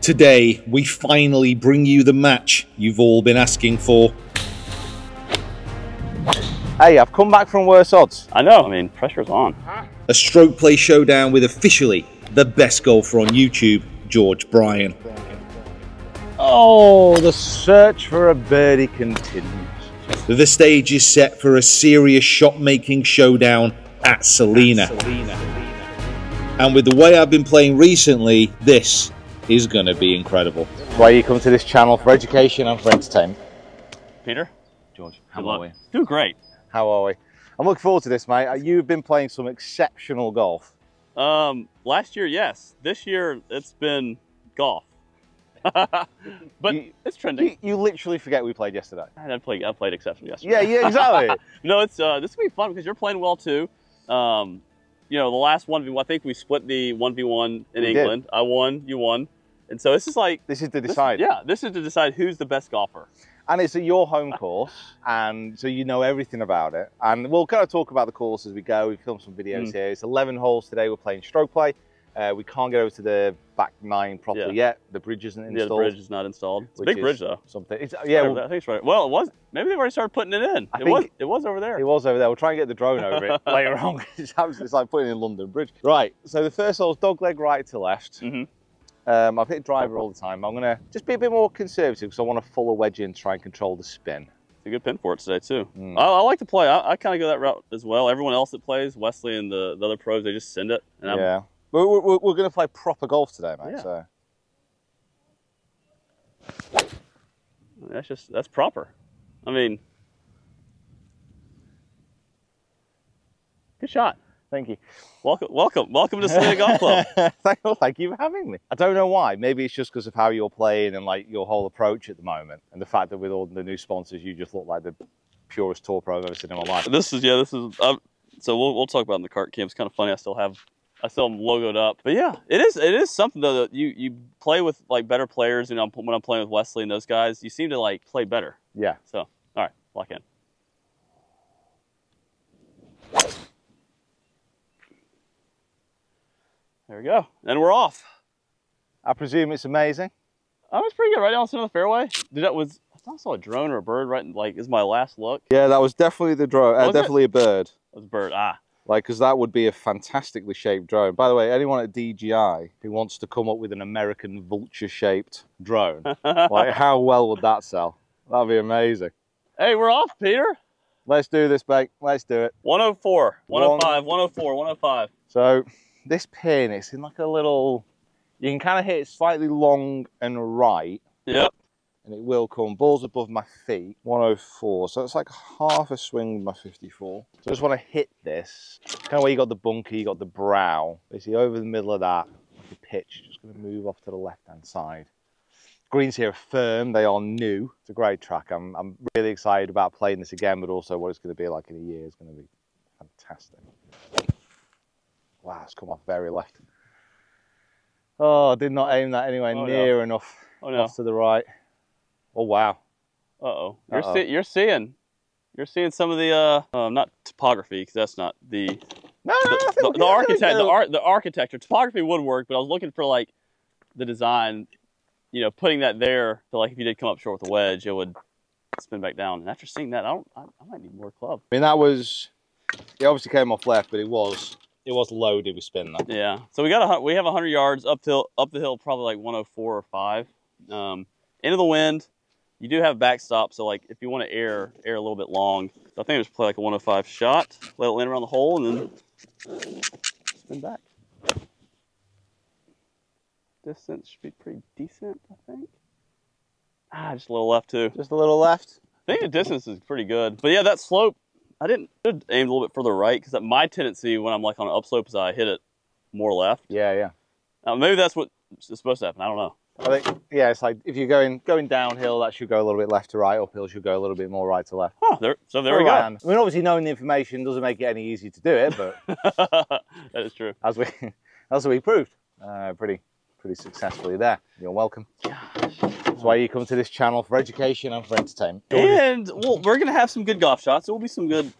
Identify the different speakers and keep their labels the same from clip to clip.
Speaker 1: Today, we finally bring you the match you've all been asking for.
Speaker 2: Hey, I've come back from worse odds.
Speaker 3: I know, I mean, pressure's on.
Speaker 1: A stroke play showdown with officially the best golfer on YouTube, George Bryan.
Speaker 2: Oh, the search for a birdie continues.
Speaker 1: The stage is set for a serious shot-making showdown at Salina. And with the way I've been playing recently, this is going to be incredible.
Speaker 2: That's why you come to this channel, for education and for entertainment.
Speaker 3: Peter?
Speaker 2: George, how are we?
Speaker 3: Doing great.
Speaker 2: How are we? I'm looking forward to this, mate. You've been playing some exceptional golf.
Speaker 3: Last year, yes. This year, it's been golf. But it's trending.
Speaker 2: You literally forget we played yesterday.
Speaker 3: I played exceptionally yesterday.
Speaker 2: Yeah, exactly.
Speaker 3: No, it's this will be fun because you're playing well too. You know, the last 1v1, I think we split the 1v1 in England. Did. I won, you won. And so this is like...
Speaker 2: This is to decide.
Speaker 3: This is to decide who's the best golfer.
Speaker 2: And it's at your home course, and so you know everything about it. And we'll kind of talk about the course as we go. We've filmed some videos here. It's 11 holes today. We're playing stroke play. We can't get over to the back 9 properly yet. The bridge isn't installed.
Speaker 3: Yeah, the bridge is not installed. It's a big bridge, though.
Speaker 2: Something.
Speaker 3: I think it's right. Well, it was. Maybe they've already started putting it in. It was over there.
Speaker 2: It was over there. We'll try and get the drone over it later on. It's like putting in London Bridge. Right. So the first hole is dogleg right to left. I've hit driver all the time. I'm going to just be a bit more conservative because I want to full a wedge in, try and control the spin.
Speaker 3: It's a good pin for it today, too. I like to play. I kind of go that route as well. Everyone else that plays, Wesley and the other pros, they just send it. And
Speaker 2: We're going to play proper golf today, mate.
Speaker 3: Yeah.
Speaker 2: So
Speaker 3: that's proper. I mean, good shot.
Speaker 2: Thank you.
Speaker 3: Welcome to Salina Golf Club.
Speaker 2: Thank you for having me. I don't know why. Maybe it's just because of how you're playing and like your whole approach at the moment, and the fact that with all the new sponsors, you just look like the purest tour pro I've ever seen in my life.
Speaker 3: This is. So we'll talk about it in the cart cam. It's kind of funny. I still am logoed up, but yeah, it is something though that you play with like better players. You know, when I'm playing with Wesley and those guys, you seem to like play better.
Speaker 2: Yeah.
Speaker 3: So all right, lock in. There we go, and we're off.
Speaker 2: I presume it's amazing.
Speaker 3: I was pretty good right down the center of the fairway. I saw a drone or a bird right. Like, is my last look.
Speaker 2: Yeah, that was definitely the drone. Definitely a bird.
Speaker 3: It was a bird.
Speaker 2: Like, because that would be a fantastically shaped drone. By the way, anyone at DJI who wants to come up with an American vulture-shaped drone, like, how well would that sell? That'd be amazing.
Speaker 3: Hey, we're off, Peter.
Speaker 2: Let's do this, mate. Let's do it.
Speaker 3: 104, 105, 104, 105.
Speaker 2: So, this pin, it's in like a little... You can kind of hit it slightly long and right.
Speaker 3: Yep.
Speaker 2: And it will come balls above my feet. 104, so it's like half a swing with my 54. So I just want to hit this kind of where you got the bunker, you got the brow, basically over the middle of that, like a pitch. Just going to move off to the left hand side. Greens here are firm, they are new. It's a great track. I'm really excited about playing this again, but also what it's going to be like in a year is going to be fantastic. Wow, it's come off very left. Oh, I did not aim that anywhere near enough off to the right. Oh wow!
Speaker 3: You're seeing some of the not topography because that's not the the architecture. Topography would work, but I was looking for like the design. You know, putting that there, so like if you did come up short with a wedge, it would spin back down. And after seeing that, I might need more club.
Speaker 2: I mean, it obviously came off left, but it was loaded with spin though.
Speaker 3: Yeah. So we have 100 yards up the hill, probably like 104 or 5. Into the wind. You do have backstop, so like if you want to air a little bit long, so I think I just play like a 105 shot, let it land around the hole, and then spin back. Distance should be pretty decent, I think. Just a little left too.
Speaker 2: Just a little left.
Speaker 3: I think the distance is pretty good, but yeah, that slope, I should aim a little bit further right because my tendency when I'm like on an upslope is I hit it more left.
Speaker 2: Yeah.
Speaker 3: Maybe that's what is supposed to happen. I don't know.
Speaker 2: I think, yeah, it's like if you're going downhill, that should go a little bit left to right. Uphill should go a little bit more right to left.
Speaker 3: Huh, so there we go.
Speaker 2: I mean, obviously knowing the information doesn't make it any easier to do it, but
Speaker 3: that is true.
Speaker 2: As we proved, pretty successfully there. You're welcome. That's why you come to this channel, for education and for entertainment.
Speaker 3: And we're gonna have some good golf shots. There will be some good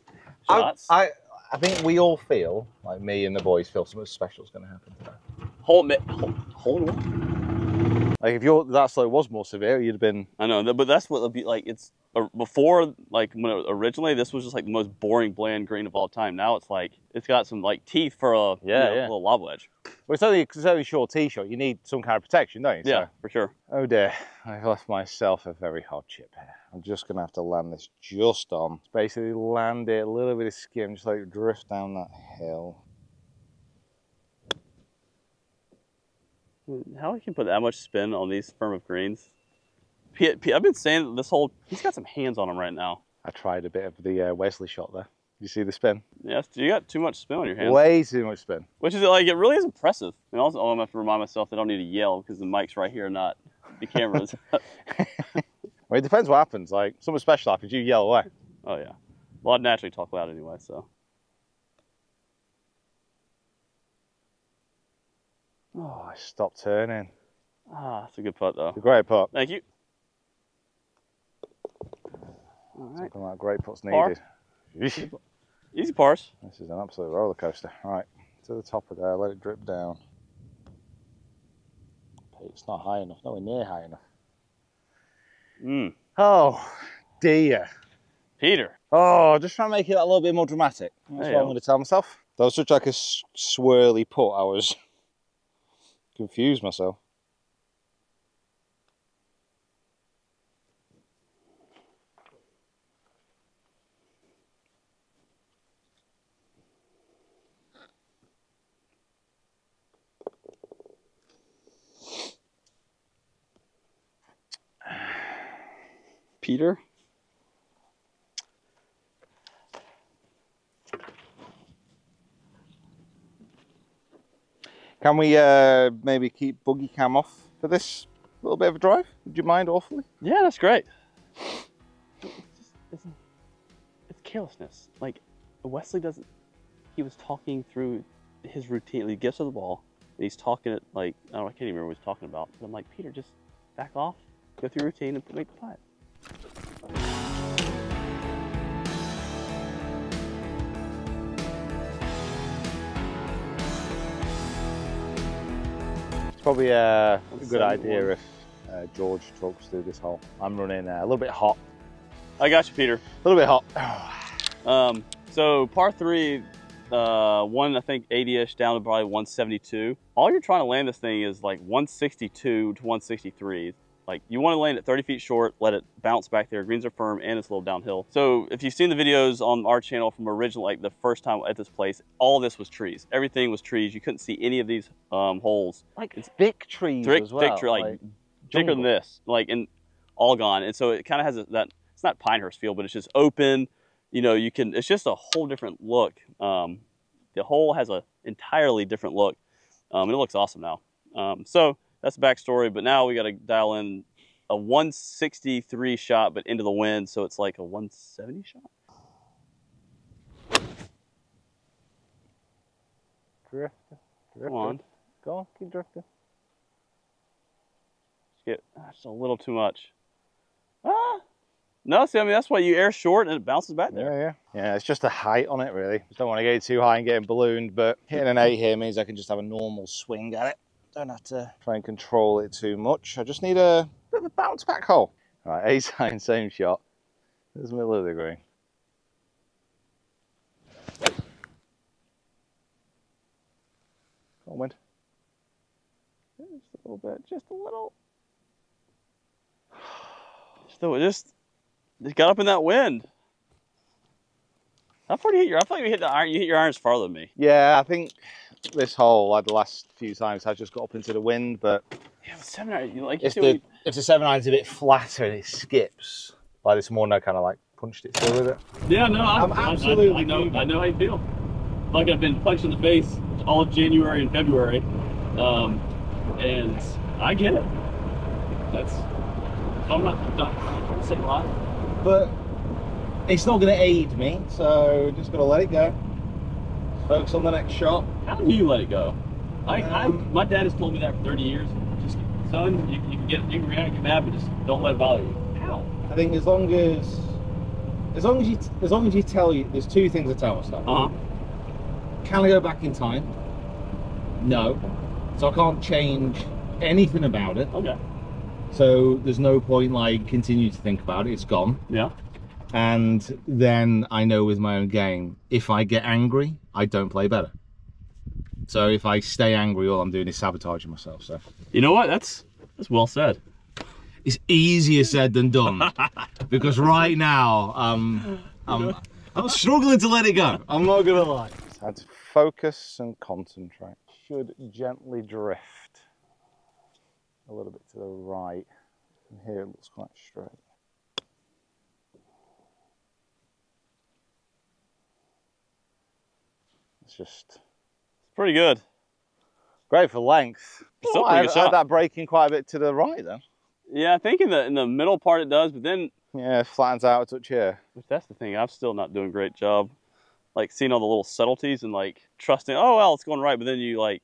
Speaker 3: shots.
Speaker 2: I think we all feel like me and the boys feel something special is going to happen today.
Speaker 3: Hole in one.
Speaker 2: Like if that slope was more severe, you'd have been.
Speaker 3: I know, but that's what it'll be like. It's before, like when originally this was just like the most boring, bland green of all time. Now it's like it's got some like teeth for a little lob wedge.
Speaker 2: Well, it's only short tee shot. You need some kind of protection, don't you?
Speaker 3: Yeah,
Speaker 2: so.
Speaker 3: for sure.
Speaker 2: Oh dear, I've left myself a very hard chip here. I'm just gonna have to land this just on. Basically, land it a little bit of skim, just like drift down that hill.
Speaker 3: How he can put that much spin on these firm of greens? I've been saying this whole, he's got some hands on him right now.
Speaker 2: I tried a bit of the Wesley shot there. You see the spin?
Speaker 3: Yes, you got too much spin on your hands.
Speaker 2: Way too much spin.
Speaker 3: Which is like, it really is impressive. And also, I'm gonna have to remind myself that I don't need to yell because the mic's right here, not the cameras.
Speaker 2: Well, it depends what happens. Like, something special happens, you yell away.
Speaker 3: Oh yeah. Well, I'd naturally talk loud anyway, so.
Speaker 2: Oh, I stopped turning.
Speaker 3: Ah, that's a good putt though.
Speaker 2: It's a great putt.
Speaker 3: Thank you. All right.
Speaker 2: Something like great putts
Speaker 3: Par.
Speaker 2: needed.
Speaker 3: Easy pars.
Speaker 2: This is an absolute roller coaster. All right, to the top of there, let it drip down. It's not high enough, nowhere near high enough. Oh, dear.
Speaker 3: Peter.
Speaker 2: Oh, just trying to make it a little bit more dramatic. That's what I'm going to tell myself. That was such like a swirly putt, I was confused myself.
Speaker 3: Peter.
Speaker 2: Can we maybe keep buggy cam off for this little bit of a drive? Would you mind awfully?
Speaker 3: Yeah, that's great. It's carelessness. Like, Wesley doesn't, he was talking through his routine. He gets to the ball, and he's talking it like, I can't even remember what he was talking about. But I'm like, Peter, just back off, go through your routine and make the putt.
Speaker 2: It's probably a good idea if George talks through this hole. I'm running a little bit hot.
Speaker 3: I got you, Peter.
Speaker 2: A little bit hot.
Speaker 3: So par 3, one I think 80-ish down to probably 172. All you're trying to land this thing is like 162 to 163. Like, you want to land it 30 feet short, let it bounce back there. Greens are firm and it's a little downhill. So if you've seen the videos on our channel from original, like the first time at this place, all this was trees. Everything was trees. You couldn't see any of these holes.
Speaker 2: Like, it's thick trees as well.
Speaker 3: Thick tree, like thicker than this, like, and all gone. And so it kind of has that, it's not Pinehurst feel, but it's just open. You know, you can, it's just a whole different look. The hole has an entirely different look. And it looks awesome now. So that's the backstory, but now we got to dial in a 163 shot, but into the wind, so it's like a 170 shot.
Speaker 2: Drift.
Speaker 3: Come on.
Speaker 2: Go on, keep drifting.
Speaker 3: Just a little too much. Ah! No, see, I mean, that's why you air short and it bounces back there.
Speaker 2: Yeah, it's just the height on it, really. Just don't want to get too high and getting ballooned, but hitting an 8 here means I can just have a normal swing at it. Don't have to try and control it too much. I just need a bit of a bounce back hole. All right, A-sign, same shot. There's the middle of the green. Come on, wind.
Speaker 3: Just a little bit, just a little. Just got up in that wind. How far do you hit your? I feel like you hit your irons farther than me.
Speaker 2: Yeah, I think this hole, like the last few times, has just got up into the wind, but
Speaker 3: yeah, but 7-iron, like
Speaker 2: if the 7-iron's a bit flatter and it skips, like this morning, I kind of like punched it through with it.
Speaker 3: Yeah, no,
Speaker 2: I'm absolutely.
Speaker 3: I know how you feel. Like I've been punched in the face all of January and February, and I get it. I'm not trying to say a lot, but it's not going to aid me, so just got to let it go. Focus on the next shot.
Speaker 4: How do you let it go? My dad has told me that for 30 years. Just, son, you can react, get mad, but just don't let it bother you. How?
Speaker 2: I think as long as you tell you, there's two things I tell myself. Can I go back in time? No. So I can't change
Speaker 1: anything about it.
Speaker 4: Okay.
Speaker 1: So there's no point like continue to think about it. It's gone.
Speaker 4: Yeah.
Speaker 1: And then I know with my own game, if I get angry, I don't play better. So if I stay angry, all I'm doing is sabotaging myself. So
Speaker 4: You know what? That's well said.
Speaker 1: it's easier said than done. Because right now, I'm struggling to let it go. I'm not gonna lie.
Speaker 2: Just had to focus and concentrate. Should gently drift a little bit to the right. And here it looks quite straight. It's
Speaker 3: Pretty good.
Speaker 2: great for length.
Speaker 3: Still
Speaker 2: I
Speaker 3: pretty good
Speaker 2: had
Speaker 3: shot.
Speaker 2: that braking quite a bit to the right then.
Speaker 3: Yeah, I think in the middle part it does, but then
Speaker 2: Yeah, flattens out a touch here.
Speaker 3: that's the thing. I'm still not doing a great job, like seeing all the little subtleties and like trusting. Oh well, it's going right, but then you like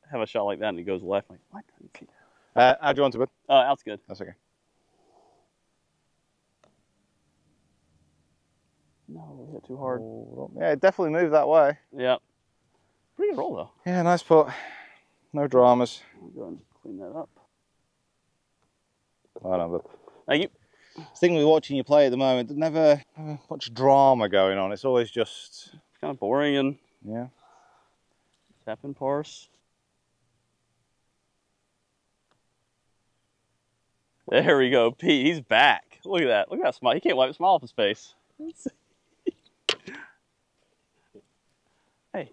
Speaker 3: have a shot like that and it goes left. Like what?
Speaker 2: How do you want to bud?
Speaker 3: Out's good.
Speaker 2: That's okay.
Speaker 3: No, we hit too hard.
Speaker 2: Yeah, it definitely moved that way.
Speaker 3: Yeah. Pretty good roll though.
Speaker 2: Yeah, nice putt. No dramas.
Speaker 3: I'll go and clean that up.
Speaker 2: I don't know, but
Speaker 3: Thank you.
Speaker 2: the thing with watching you play at the moment, there's never much drama going on. It's always just,
Speaker 3: It's kind of boring and
Speaker 2: yeah.
Speaker 3: tap and parse. There we go, Pete. He's back. Look at that. Look at that smile. He can't wipe a smile off his face. Hey,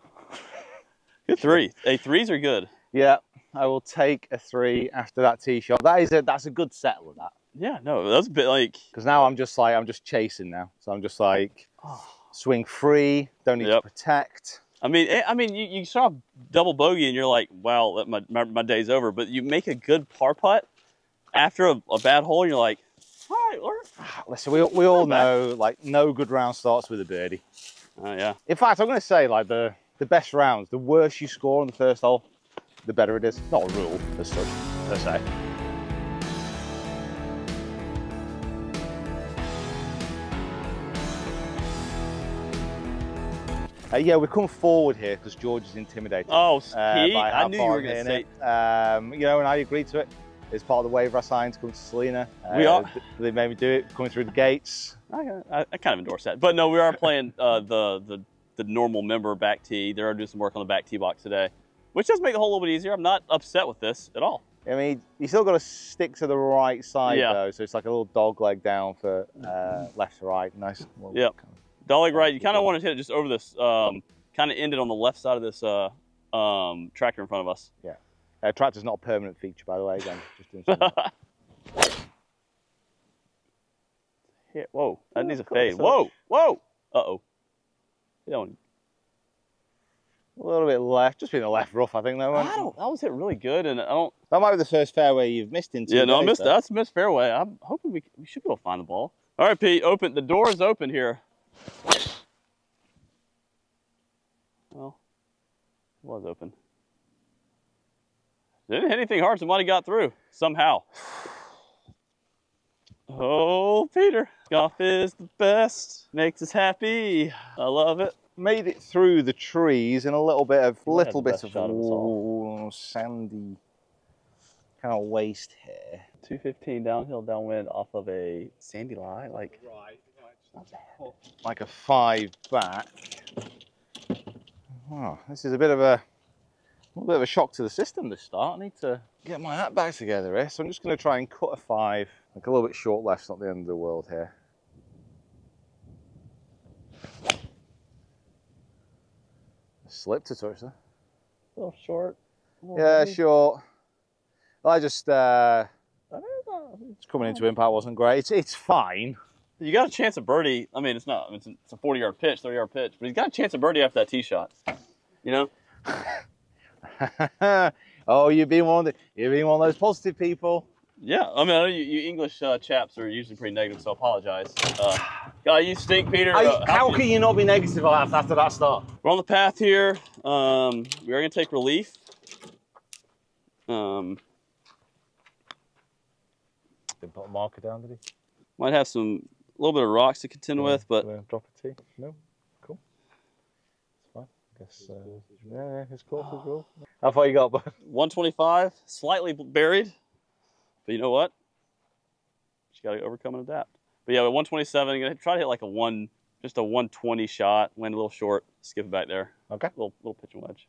Speaker 3: good three. Hey, threes are good.
Speaker 2: Yeah, I will take a 3 after that tee shot. That's a good settler, that.
Speaker 3: Yeah, no, that's a bit like.
Speaker 2: Because now I'm just chasing now. So I'm just like, swing free, don't need to protect.
Speaker 3: I mean, you saw double bogey and you're like, wow, my day's over. But you make a good par putt after a bad hole, and you're like, all right, Lord.
Speaker 2: Listen, we all know, like, no good round starts with a birdie.
Speaker 3: Oh, yeah.
Speaker 2: In fact, I'm going to say, like, the best rounds, the worse you score on the first hole, the better it is. Not a rule, as such, per se. Yeah, we come forward here because George is intimidated.
Speaker 3: Oh, Pete,
Speaker 2: by how
Speaker 3: I knew you
Speaker 2: far
Speaker 3: were
Speaker 2: I'm
Speaker 3: going to
Speaker 2: hitting
Speaker 3: say.
Speaker 2: it. You know, and I agreed to it. It's part of the waiver I signed to come to Selena.
Speaker 3: We are.
Speaker 2: They made me do it, coming through the gates.
Speaker 3: I kind of endorse that. But no, we are playing the normal member back tee. They're doing some work on the back tee box today, which does make the hole a little bit easier. I'm not upset with this at all.
Speaker 2: I mean, you still got to stick to the right side though, so it's like a little dog leg down for left to right. Nice.
Speaker 3: Yep. Dog leg right. You kind of want to hit it just over this, kind of ended on the left side of this tractor in front of us.
Speaker 2: Yeah. Tractor's not a permanent feature, by the way. Again, just doing something.
Speaker 3: Hit. Whoa, that needs a fade. Whoa, whoa. Uh-oh.
Speaker 2: A little bit left, just being a left rough, I think that one.
Speaker 3: That was hit really good, and I don't.
Speaker 2: That might be the first fairway you've missed in 2 days.
Speaker 3: Yeah, no, I missed that. That's a missed fairway. I'm hoping we should be able to find the ball. All right, Pete, open. The door is open here. Well, it was open. Didn't hit anything hard. Somebody got through somehow. Oh, Peter. Golf is the best. Makes us happy. I love it.
Speaker 2: Made it through the trees in a little bit of sandy kind of waste here.
Speaker 3: 215 downhill downwind off of a sandy lie. Like,
Speaker 2: like a 5 back. Oh, this is a bit of a shock to the system this start. I need to get my hat back together here. So I'm just going to try and cut a 5. Like a little bit short left's not the end of the world here. Slipped a touch there.
Speaker 3: a little short.
Speaker 2: Yeah, short. I just coming into impact wasn't great. It's fine.
Speaker 3: You got a chance of birdie. I mean, it's not. It's a 40-yard pitch, 30-yard pitch, but he's got a chance of birdie after that tee shot. You know.
Speaker 2: Oh, you've been one of those positive people.
Speaker 3: Yeah, I mean, I know you English chaps are usually pretty negative, so I apologize. God, you stink, Peter.
Speaker 2: How can you not be negative after that start?
Speaker 3: We're on the path here. We are going to take relief.
Speaker 2: Didn't put a marker down, did he?
Speaker 3: Might have a little bit of rocks to contend with, but
Speaker 2: drop a tee. No, cool. It's fine. I guess. Yeah, his course as well. How far you got?
Speaker 3: 125, slightly buried, but you know what? You got to overcome and adapt. But yeah, 127, I'm gonna try to hit like just a 120 shot, land a little short, skip it back there.
Speaker 2: Okay.
Speaker 3: Little pitch and wedge.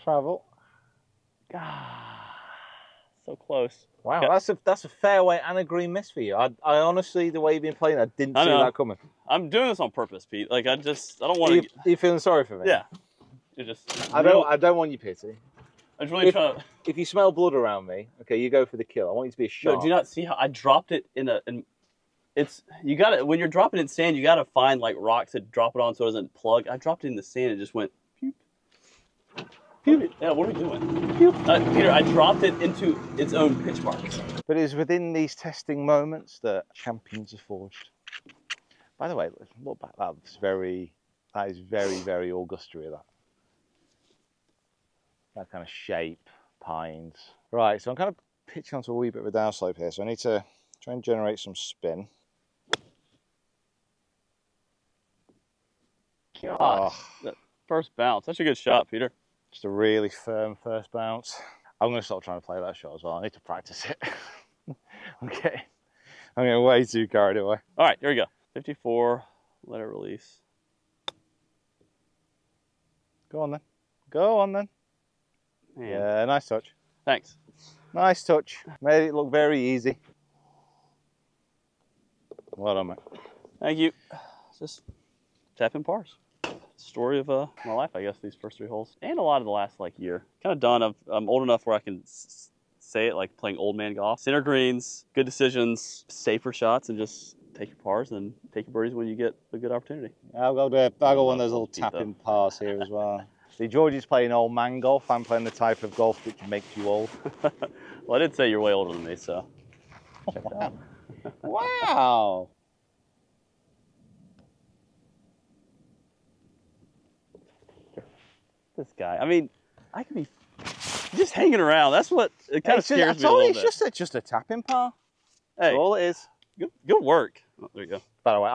Speaker 2: Travel.
Speaker 3: So close.
Speaker 2: Wow, that's a fairway and a green miss for you. I honestly, the way you've been playing, I didn't see that coming.
Speaker 3: I'm doing this on purpose, Pete. Like I don't want to.
Speaker 2: Are you feeling sorry for me?
Speaker 3: Yeah. You're just.
Speaker 2: I don't want you pity.
Speaker 3: I'm just really trying to.
Speaker 2: If you smell blood around me, okay, you go for the kill. I want you to be a shark.
Speaker 3: No, do you not see how I dropped it you gotta, when you're dropping it in sand, you gotta find like rocks to drop it on so it doesn't plug. I dropped it in the sand and just went pew. Pew. Yeah, what are we doing? Pew. Peter, I dropped it into its own pitch mark.
Speaker 2: But it's within these testing moments that champions are forged. By the way, look back, that is very, very Augusta, that kind of shape, pines. Right, so I'm kind of pitching onto a wee bit of a downslope here, so I need to try and generate some spin.
Speaker 3: God, that first bounce. That's a good shot, Peter.
Speaker 2: Just a really firm first bounce. I'm going to stop trying to play that shot as well. I need to practice it. I'm getting way too carried away.
Speaker 3: All right, here we go. 54, let it release.
Speaker 2: Go on then. Go on then.
Speaker 3: Man.
Speaker 2: Yeah, nice touch.
Speaker 3: Thanks.
Speaker 2: Nice touch. Made it look very easy. Well done, mate.
Speaker 3: Thank you. Just tapping pars. Story of my life, I guess, these first 3 holes. And a lot of the last, like, year. Kind of done. I'm old enough where I can say it, like playing old man golf. Center greens, good decisions, safer shots, and just take your pars and take your birdies when you get a good opportunity.
Speaker 2: I'll go one of those little tapping pars here as well. See, George is playing old man golf. I'm playing the type of golf which makes you old.
Speaker 3: Well, I did say you're way older than me, so.
Speaker 2: Oh, wow. Wow.
Speaker 3: This guy. I mean, I could be just hanging around. That's what it kind of scares me a little bit.
Speaker 2: It's just a tapping par.
Speaker 3: Hey,
Speaker 2: that's all it is.
Speaker 3: Good work. Oh, there you go.
Speaker 2: By the way,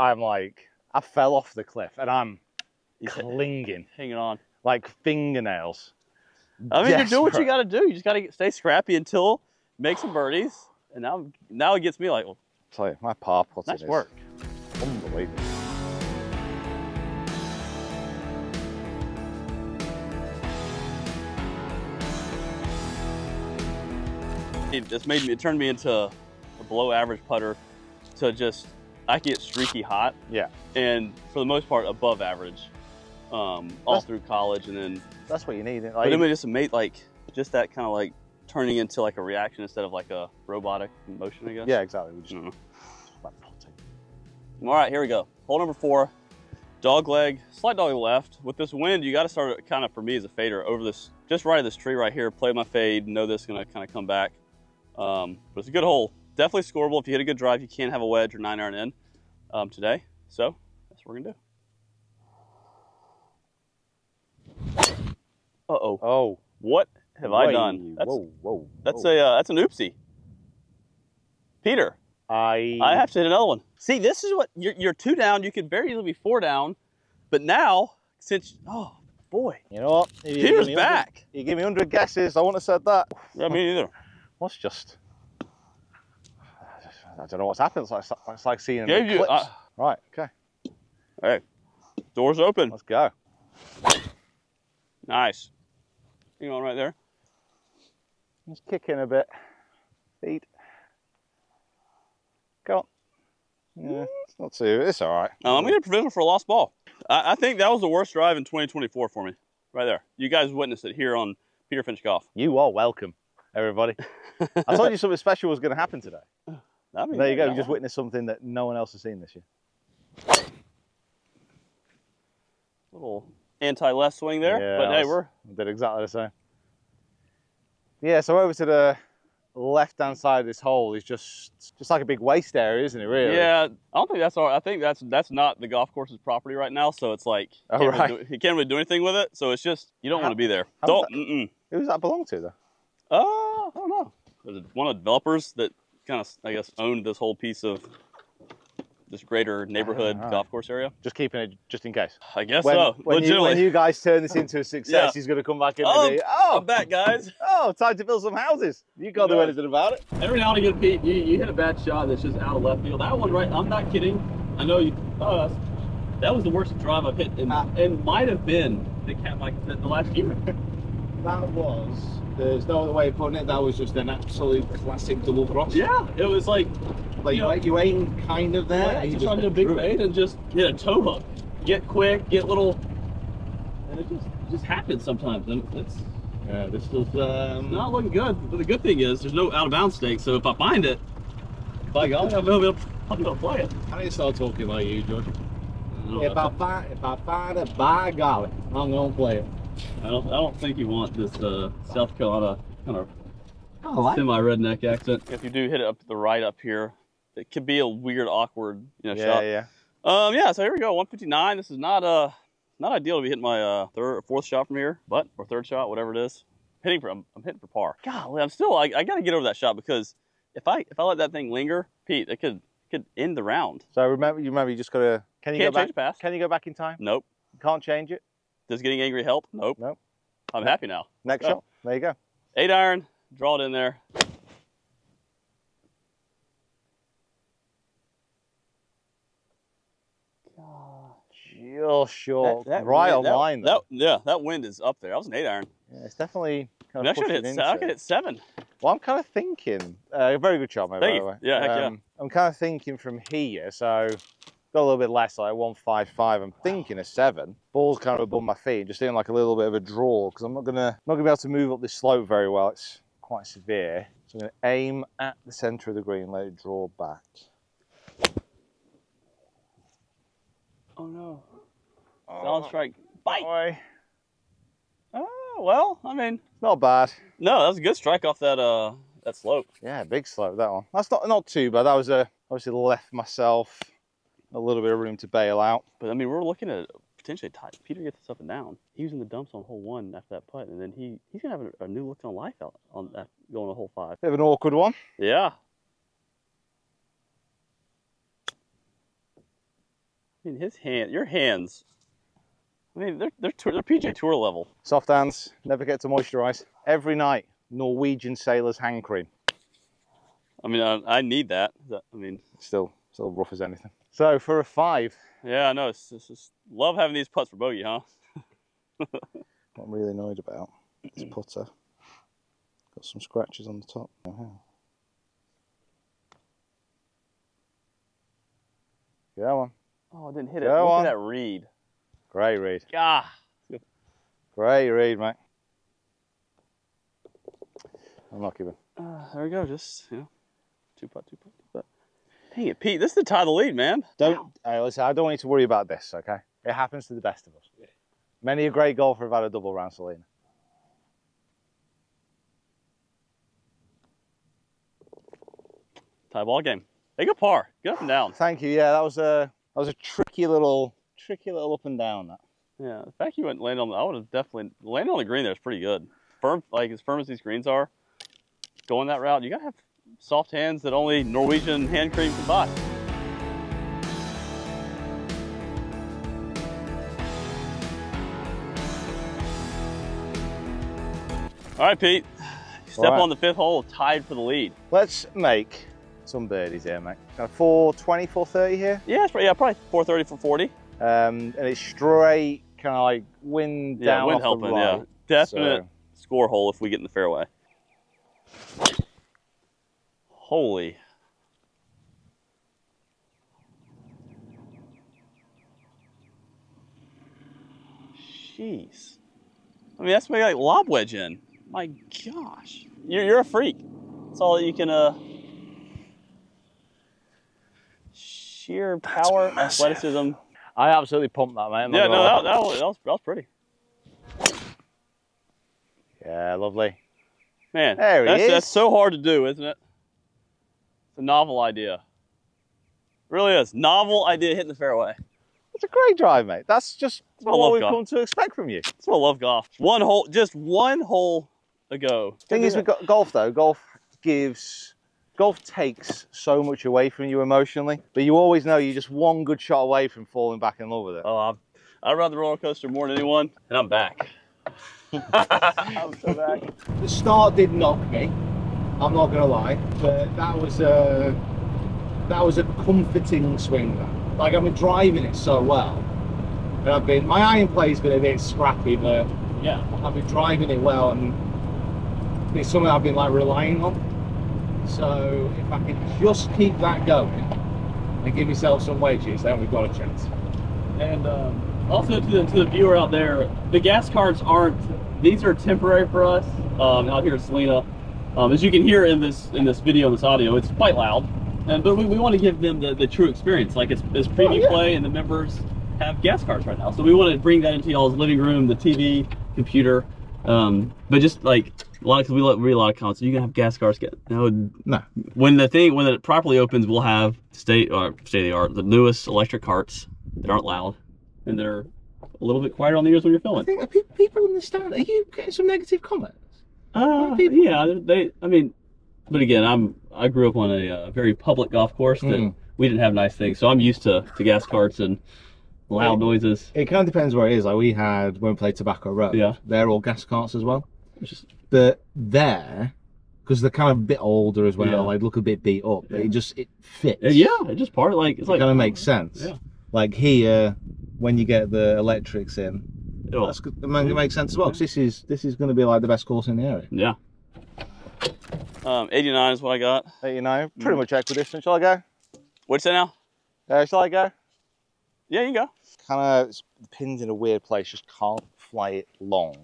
Speaker 2: I fell off the cliff and I'm clinging,
Speaker 3: hanging on
Speaker 2: like fingernails.
Speaker 3: I mean, you're doing what you got to do. You just got to stay scrappy until make some birdies. And now it gets me like, well,
Speaker 2: I'll tell you, my par putt
Speaker 3: nice work.
Speaker 2: Unbelievable.
Speaker 3: It turned me into a below average putter to just, I can get streaky hot.
Speaker 2: Yeah.
Speaker 3: And for the most part, above average all through college. And then
Speaker 2: that's what you need.
Speaker 3: But then we just made just that kind of like turning into like a reaction instead of like a robotic motion, I guess.
Speaker 2: Yeah, exactly. We just,
Speaker 3: all right, here we go. Hole number 4, dog leg, slight dog left. With this wind, you got to start it kind of, for me as a fader, over this, just right at this tree right here, play my fade, know this is going to kind of come back. But it's a good hole. Definitely scoreable. If you hit a good drive, you can have a wedge or 9-iron in today. So that's what we're going to do. Uh-oh.
Speaker 2: Oh.
Speaker 3: What have I done?
Speaker 2: Whoa.
Speaker 3: That's an oopsie. Peter. I have to hit another one. See, this is what, you're 2 down. You could very easily be 4 down. But now, since, oh, boy.
Speaker 2: You know what?
Speaker 3: Peter's back.
Speaker 2: You give me 100 guesses. I wouldn't have said that.
Speaker 3: Yeah, me neither.
Speaker 2: What's just, I don't know what's happened. It's like seeing an eclipse. Right, okay.
Speaker 3: Hey, door's open.
Speaker 2: Let's go.
Speaker 3: Nice. Hang on right there.
Speaker 2: Just kick in a bit. Feet. Go on. Yeah, it's not too, it's all right.
Speaker 3: I'm going to get a provisional for a lost ball. I think that was the worst drive in 2024 for me. Right there. You guys witnessed it here on Peter Finch Golf.
Speaker 2: You are welcome, everybody. I told you something special was going to happen today. There you go. You just witnessed something that no one else has seen this year.
Speaker 3: Little anti-left swing there, yeah, but hey,
Speaker 2: did exactly the same. Yeah, so over to the left-hand side of this hole is just like a big waste area, isn't it? Really?
Speaker 3: Yeah, I don't think that's all. I think that's not the golf course's property right now. So it's like you can't really do anything with it. So it's just you don't want to be there.
Speaker 2: Who does that belong to, though?
Speaker 3: I don't know. There's one of the developers that kind of, I guess, owned this whole piece of this greater neighborhood golf course area.
Speaker 2: Just keeping it just in case.
Speaker 3: I guess
Speaker 2: When,
Speaker 3: so.
Speaker 2: when you guys turn this into a success, he's going to come back in and be,
Speaker 3: I'm back, guys.
Speaker 2: Oh, time to build some houses. You can't do anything about it.
Speaker 4: Every now and again, Pete, you hit a bad shot that's just out of left field. That one, right? I'm not kidding. I know you. That was the worst drive I've hit, and might have been the last year.
Speaker 5: That was. There's no other way of putting it. That was just an absolute classic double cross.
Speaker 4: Yeah, it was like
Speaker 5: you aim kind of there.
Speaker 4: Yeah,
Speaker 5: and
Speaker 4: you just trying to do a big fade and just hit a toe hook. Get quick, get little, and it just happens sometimes. And it's
Speaker 5: this is
Speaker 4: not looking good. But the good thing is there's no out of bounds stake. So if I find it, by golly, I'll be able to play it.
Speaker 5: I need to start talking like you, George. If I find it, by golly, I'm gonna play it.
Speaker 4: I don't think you want this South Carolina kind of
Speaker 5: like
Speaker 4: semi-redneck accent.
Speaker 3: If you do hit it up to the right up here, it could be a weird, awkward, shot.
Speaker 2: Yeah.
Speaker 3: Yeah. So here we go. 159. This is not ideal to be hitting my third or fourth shot from here, or third shot, whatever it is. I'm hitting for par. Golly, I'm still. I got to get over that shot because if I let that thing linger, Pete, it could end the round.
Speaker 2: So remember, you just got to. Can you
Speaker 3: Can't
Speaker 2: go
Speaker 3: change
Speaker 2: back?
Speaker 3: the pass.
Speaker 2: Can you go back in time?
Speaker 3: Nope.
Speaker 2: You can't change it.
Speaker 3: Does getting angry help? Nope.
Speaker 2: Nope.
Speaker 3: I'm happy now.
Speaker 2: Next shot. There you go.
Speaker 3: 8 iron. Draw it in there.
Speaker 2: Just short. Right on line though.
Speaker 3: That wind is up there. That was an 8 iron.
Speaker 2: Yeah, it's definitely kind
Speaker 3: I
Speaker 2: of
Speaker 3: should hit. I could hit 7.
Speaker 2: Well, I'm kind of thinking. Very good shot, mate. By the way.
Speaker 3: Yeah, heck yeah.
Speaker 2: I'm kind of thinking from here, so got a little bit less, like 155. I'm thinking a 7. Ball's kind of above my feet, just doing like a little bit of a draw because I'm not gonna be able to move up this slope very well. It's quite severe. So I'm gonna aim at the centre of the green, let it draw back.
Speaker 3: Oh no! Solid strike. Bite.
Speaker 2: Way.
Speaker 3: Oh well, I mean,
Speaker 2: Not bad.
Speaker 3: no, that was a good strike off that that slope.
Speaker 2: Yeah, big slope, that one. That's not too bad. That was obviously left myself a little bit of room to bail out.
Speaker 3: But I mean, we're looking at potentially tight. Peter gets this up and down. He was in the dumps on hole 1 after that putt, and then he's gonna have a new look on life out on that going to hole 5.
Speaker 2: Bit of an awkward one.
Speaker 3: Yeah. I mean, your hands. I mean, they're PJ Tour level.
Speaker 2: Soft hands, never get to moisturise. Every night, Norwegian sailor's hand cream.
Speaker 3: I mean, I need that. I mean,
Speaker 2: Still rough as anything. So for a 5.
Speaker 3: yeah, I know. It's just love having these putts for bogey, huh?
Speaker 2: What I'm really annoyed about is putter. Got some scratches on the top. Go on.
Speaker 3: Oh, I didn't hit it.
Speaker 2: Go
Speaker 3: Look
Speaker 2: on.
Speaker 3: at that read.
Speaker 2: Great read.
Speaker 3: Ah.
Speaker 2: Great read, mate. I'm not giving.
Speaker 3: There we go. Just, 2 putt. Dang it, Pete. This is the tie of the lead, man.
Speaker 2: Listen, I don't want you to worry about this, okay? It happens to the best of us. Yeah. Many a great golfer have had a double round Selena.
Speaker 3: Tie ball game. Hey, good par. Get up and down.
Speaker 2: Thank you. Yeah, that was a tricky little up and down. That.
Speaker 3: Yeah, the fact you went land on, I would have definitely landed on the green there is pretty good. Firm, like as firm as these greens are. Going that route, you gotta have soft hands that only Norwegian hand cream can buy. All right, Pete. Step on the 5th hole, tied for the lead.
Speaker 2: Let's make some birdies here, mate. 420, 430 here.
Speaker 3: Yeah, probably 430, 440.
Speaker 2: And it's straight, kind of like wind
Speaker 3: Yeah,
Speaker 2: down
Speaker 3: wind
Speaker 2: off
Speaker 3: helping.
Speaker 2: the right.
Speaker 3: Yeah, definite score hole if we get in the fairway. Holy. Jeez. I mean, that's like lob wedge in. My gosh. You're a freak. That's all that you can, sheer power, athleticism.
Speaker 2: I absolutely pumped that, mate.
Speaker 3: Yeah, no, that was pretty.
Speaker 2: Yeah, lovely.
Speaker 3: Man,
Speaker 2: There he is.
Speaker 3: That's so hard to do, isn't it? It's a novel idea. It really is. Novel idea hitting the fairway.
Speaker 2: It's a great drive, mate. That's just
Speaker 3: what I
Speaker 2: what
Speaker 3: love
Speaker 2: we've
Speaker 3: golf.
Speaker 2: come to expect from you.
Speaker 3: That's what I love golf. Just one hole ago.
Speaker 2: Thing is, with golf though, golf gives Golf takes so much away from you emotionally, but you always know you're just one good shot away from falling back in love with it.
Speaker 3: Oh, I ride the roller coaster more than anyone, and I'm back. I'm so back.
Speaker 5: The start did knock me, I'm not gonna lie, but that was a comforting swing. Like, I've been driving it so well, and my iron play's been a bit scrappy, but yeah, I've been driving it well, and it's something I've been like relying on. So if I can just keep that going and give myself some wedges, then we've got a chance.
Speaker 4: And also to the viewer out there, the gas carts these are temporary for us out here at Salina. As you can hear in this video, this audio, it's quite loud. But we want to give them the true experience. Like, it's preview play, and the members have gas carts right now. So we want to bring that into y'all's living room, the TV, computer. But just like because we read a lot of comments, you can have gas carts no. When it properly opens, we'll have state of the art, the newest electric carts that aren't loud, and they're a little bit quieter on the ears when you're filming.
Speaker 5: I think people understand. Are you getting some negative comments?
Speaker 4: Yeah, but again, I grew up on a very public golf course that we didn't have nice things, so I'm used to gas carts and loud noises.
Speaker 5: It kind of depends where it is. Like, we had when we played Tobacco Road. Yeah, they're all gas carts as well. But there, because they're kind of a bit older as well, like look a bit beat up. But it fits.
Speaker 4: Yeah, it just part of it
Speaker 5: kind of makes sense. Yeah. Like here, when you get the electrics in, it makes sense as well. Because this is going to be like the best course in the area.
Speaker 4: Yeah. 89 is what I got.
Speaker 2: 89, pretty much equidistant. Shall I go?
Speaker 4: What'd you say now?
Speaker 2: Shall I go?
Speaker 4: Yeah, you can go.
Speaker 2: Kind of, the pin's in a weird place, just can't fly it long.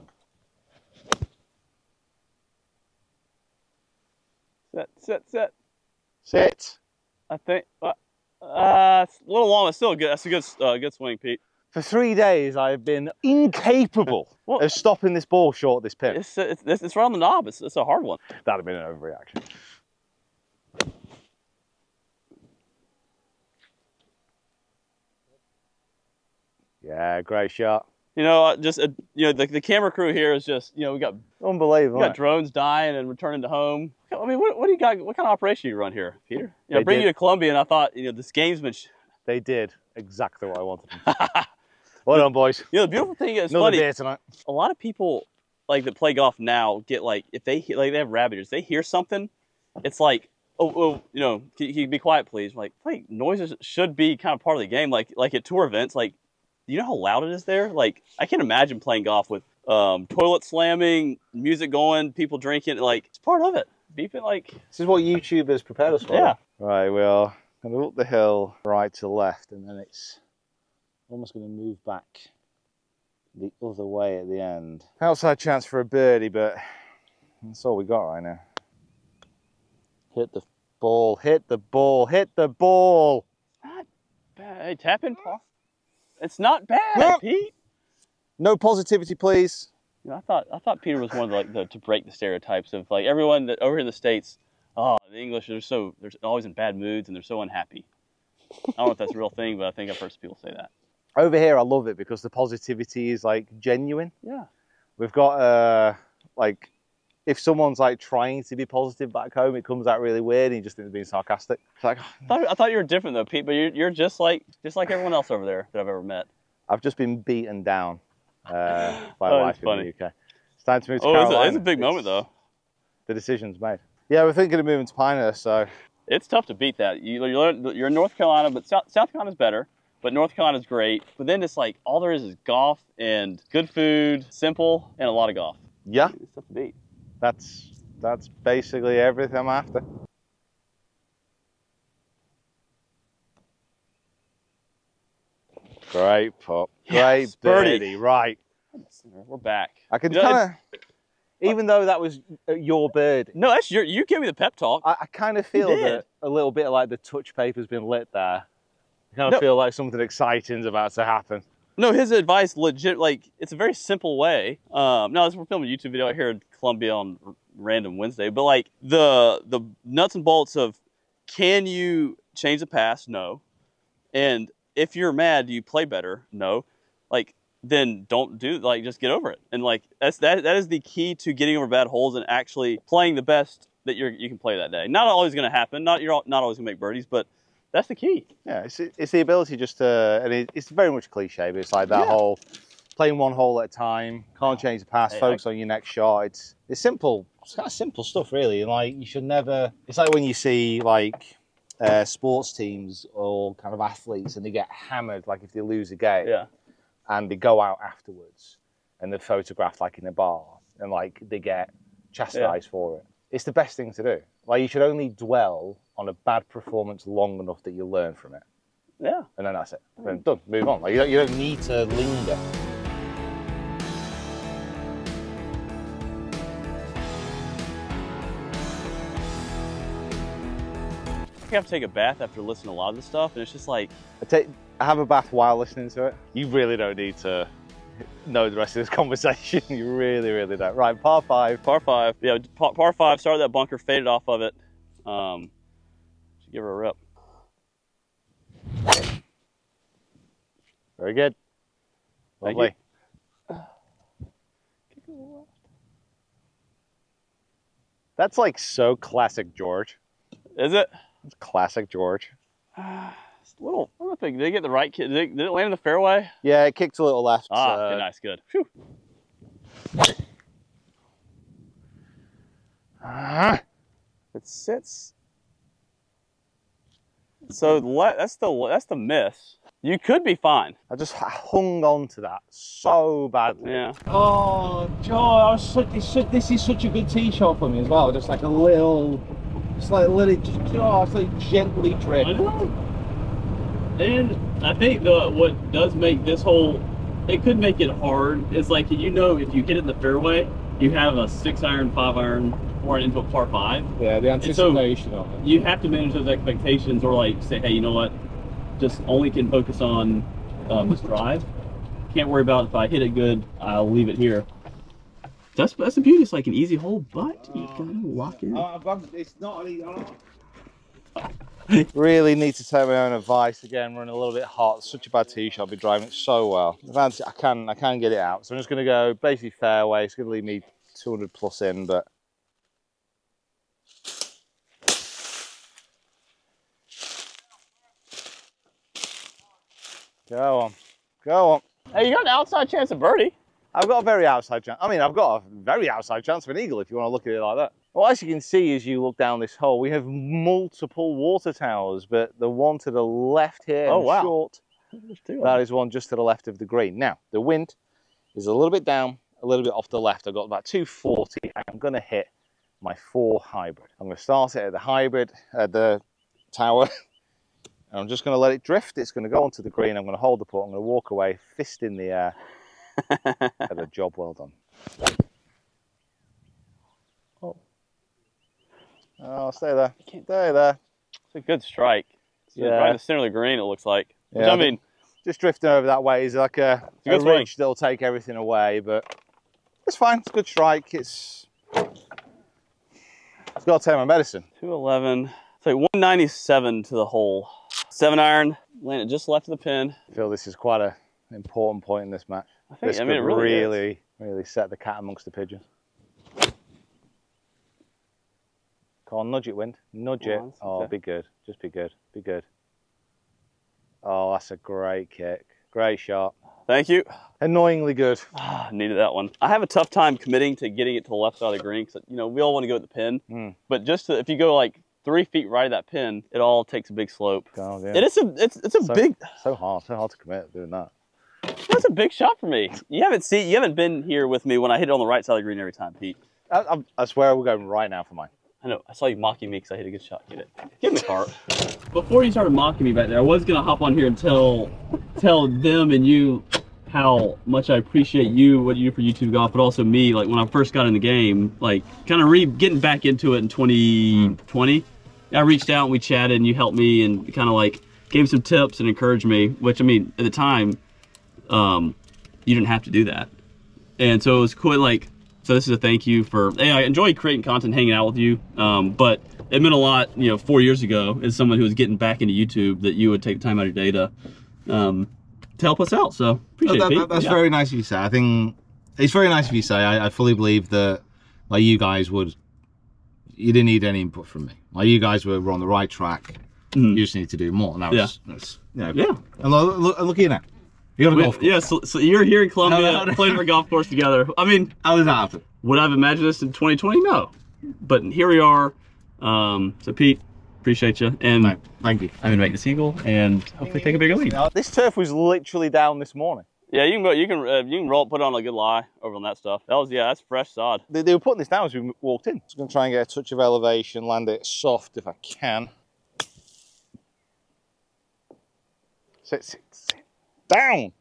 Speaker 4: Set.
Speaker 2: Sit.
Speaker 4: I think, it's a little long, but still good. That's a good swing, Pete.
Speaker 2: For 3 days, I've been incapable of stopping this ball short of this pin.
Speaker 4: It's right on the knob. It's a hard one.
Speaker 2: That'd have been an overreaction. Yeah, great shot.
Speaker 4: You know, the camera crew here is just, we got
Speaker 2: unbelievable.
Speaker 4: We got drones dying and returning to home. I mean, what do you got? What kind of operation do you run here, Peter? I bring you to Columbia, and I thought, this gamesman.
Speaker 2: They did exactly what I wanted them to. Well done, boys.
Speaker 4: The beautiful thing is,
Speaker 2: another beer tonight.
Speaker 4: A lot of people that play golf now get if they have rabbit ears, they hear something, it's like, can you be quiet, please? Like, noises should be kind of part of the game. Like at tour events, you know how loud it is there? Like, I can't imagine playing golf with toilet slamming, music going, people drinking. Like, it's part of it. Beeping
Speaker 2: This is what YouTubers prepared us for.
Speaker 4: Yeah.
Speaker 2: Right, well, I'm going to up the hill right to left, and then it's almost going to move back the other way at the end. Outside chance for a birdie, but that's all we got right now. Hit the ball, hit the ball, hit the ball.
Speaker 4: Not bad. Hey, tap in, Paul. It's not bad, Pete.
Speaker 2: No positivity, please.
Speaker 4: I thought Peter was one of to break the stereotypes of everyone that over here in the States. Oh, the English they're always in bad moods and they're so unhappy. I don't know if that's a real thing, but I think I've heard some people say that.
Speaker 2: Over here, I love it because the positivity is genuine.
Speaker 4: Yeah.
Speaker 2: We've got if someone's trying to be positive back home, it comes out really weird and you just think they're being sarcastic. It's
Speaker 4: I thought you were different though, Pete, but you're just like everyone else over there that I've ever met.
Speaker 2: I've just been beaten down by life in the UK. It's time to move to
Speaker 4: Carolina.
Speaker 2: Carolina.
Speaker 4: It's a big moment though.
Speaker 2: The decision's made. Yeah, we're thinking of moving to Pinehurst, so.
Speaker 4: It's tough to beat that. You're in North Carolina, but South Carolina's better. But North Carolina's great. But then it's all there is golf and good food, simple, and a lot of golf.
Speaker 2: Yeah.
Speaker 4: It's tough to beat.
Speaker 2: That's basically everything I'm after. Great putt. Great birdie. Right.
Speaker 4: We're back.
Speaker 2: I can kind of, even though that was your birdie.
Speaker 4: No, that's you gave me the pep talk.
Speaker 2: I kind of feel that a little bit like the touch paper's been lit there. I kind of feel like something exciting's about to happen.
Speaker 4: No, his advice legit, it's a very simple way. Now, we're filming a YouTube video out here in Columbia on random Wednesday, but the nuts and bolts of, can you change the past? No. And if you're mad, do you play better? No. Then don't just get over it. And that is the key to getting over bad holes and actually playing the best
Speaker 3: that you can play that day. Not always going to happen. You're not always going to make birdies, but that's the key.
Speaker 2: Yeah, it's the ability just to, and it's very much cliche, but it's like that whole playing one hole at a time, can't change the past, focus on your next shot. It's simple. It's kind of simple stuff, really. And like, you should never. It's like when you see like sports teams or kind of athletes, and they get hammered, like if they lose a game, and they go out afterwards, and they're photographed like in a bar, and like they get chastised for it. It's the best thing to do. Like, you should only dwell on a bad performance long enough that you learn from it.
Speaker 3: Yeah.
Speaker 2: And then that's it. Then done. Move on. Like, you don't need to linger.
Speaker 3: I have to take a bath after listening to a lot of this stuff, and it's just like...
Speaker 2: I have a bath while listening to it. You really don't need to know the rest of this conversation. You really, really don't. Right, par 5.
Speaker 3: Par 5. Yeah, par 5, started that bunker, faded off of it. Should give her a rip.
Speaker 2: Very good. Lovely. That's like so classic George.
Speaker 3: Is it?
Speaker 2: It's classic George.
Speaker 3: It's a little, I don't think, did they get the right kid? Did it land in the fairway?
Speaker 2: Yeah, it kicked a little left.
Speaker 3: Ah, okay, nice, good. Whew. It sits. So that's the miss. You could be fine.
Speaker 2: I just hung on to that so badly.
Speaker 3: Yeah.
Speaker 5: Oh, Joe, this is such a good tee shot for me as well. Just like a little, it's like gently drift.
Speaker 4: I know. And I think what does make this hole, it could make it hard, is like, you know, if you hit it in the fairway, you have a 6-iron, 5-iron, or into a par 5.
Speaker 5: Yeah, the anticipation of it.
Speaker 4: You have to manage those expectations, or like say, hey, you know what, just only can focus on this drive. Can't worry about if I hit it good, I'll leave it here. That's the beauty. It's like an easy hole, but you gotta lock in.
Speaker 5: It's not.
Speaker 2: Really need to take my own advice again. Running a little bit hot. It's such a bad tee shot. I've been driving it so well. I can get it out. So I'm just going to go basically fairway. It's going to leave me 200 plus in, but. Go on. Go on.
Speaker 3: Hey, you got an outside chance of birdie.
Speaker 2: I've got a very outside chance. I mean, I've got a very outside chance of an eagle if you want to look at it like that. Well, as you can see as you look down this hole, we have multiple water towers, but the one to the left here, short, that is one just to the left of the green. Now, the wind is a little bit down, a little bit off the left. I've got about 240. I'm going to hit my 4 hybrid. I'm going to start it at the hybrid, at the tower. And I'm just going to let it drift. It's going to go onto the green. I'm going to hold the putt. I'm going to walk away, fist in the air. Had a job well done. Oh, stay there. Stay there.
Speaker 3: It's a good strike. It's right in the center of the green, it looks like. Which,
Speaker 2: Yeah,
Speaker 3: I mean,
Speaker 2: just drifting over that way is like a ridge that'll take everything away, but it's fine. It's a good strike. It's got to take my medicine.
Speaker 3: 211. It's like 197 to the hole. 7-iron, landed just left of the pin.
Speaker 2: I feel this is quite an important point in this match. This
Speaker 3: it
Speaker 2: could
Speaker 3: really
Speaker 2: really set the cat amongst the pigeons. Come on, nudge it, wind. Nudge it. Oh, be good. Just be good. Be good. Oh, that's a great kick. Great shot.
Speaker 3: Thank you.
Speaker 2: Annoyingly good.
Speaker 3: Needed that one. I have a tough time committing to getting it to the left side of the green because, you know, we all want to go at the pin. But just if you go like 3 feet right of that pin, it all takes a big slope.
Speaker 2: Oh, yeah.
Speaker 3: And it's a big.
Speaker 2: So hard to commit doing that.
Speaker 3: That's a big shot for me. You haven't been here with me when I hit it on the right side of the green every time, Pete.
Speaker 2: I swear we're going right now for mine.
Speaker 3: I know. I saw you mocking me because I hit a good shot. Get it. Get in the cart.
Speaker 4: Before you started mocking me back there, I was gonna hop on here and tell them and you how much I appreciate you, what you do for YouTube Golf, but also me. Like when I first got in the game, like kind of getting back into it in 2020. I reached out and we chatted and you helped me and kind of like gave some tips and encouraged me. Which I mean, at the time, you didn't have to do that, and so it was cool. Like. So this is a thank you for, hey, I enjoy creating content, hanging out with you, but it meant a lot, you know, 4 years ago as someone who was getting back into YouTube that you would take time out of your day to help us out. So appreciate it, Pete.
Speaker 5: That's very nice of you to say. I think it's very nice of you to say. I fully believe that like you guys would you didn't need any input from me. Like, you guys were on the right track. You just need to do more. Now it's, you know,
Speaker 3: Yeah.
Speaker 5: And look at you now. You got a golf course.
Speaker 3: Yeah, so you're here in Columbia playing for a golf course together. I mean,
Speaker 5: how did that happen?
Speaker 3: Would I have imagined this in 2020? No. But here we are. So Pete, appreciate you. And
Speaker 5: thank you.
Speaker 3: I'm gonna make this eagle and hopefully take a bigger lead.
Speaker 2: This turf was literally down this morning.
Speaker 3: Yeah, you can roll, put on a good lie over on that stuff. That's fresh sod.
Speaker 2: They were putting this down as we walked in. Just gonna try and get a touch of elevation, land it soft if I can. Sit down.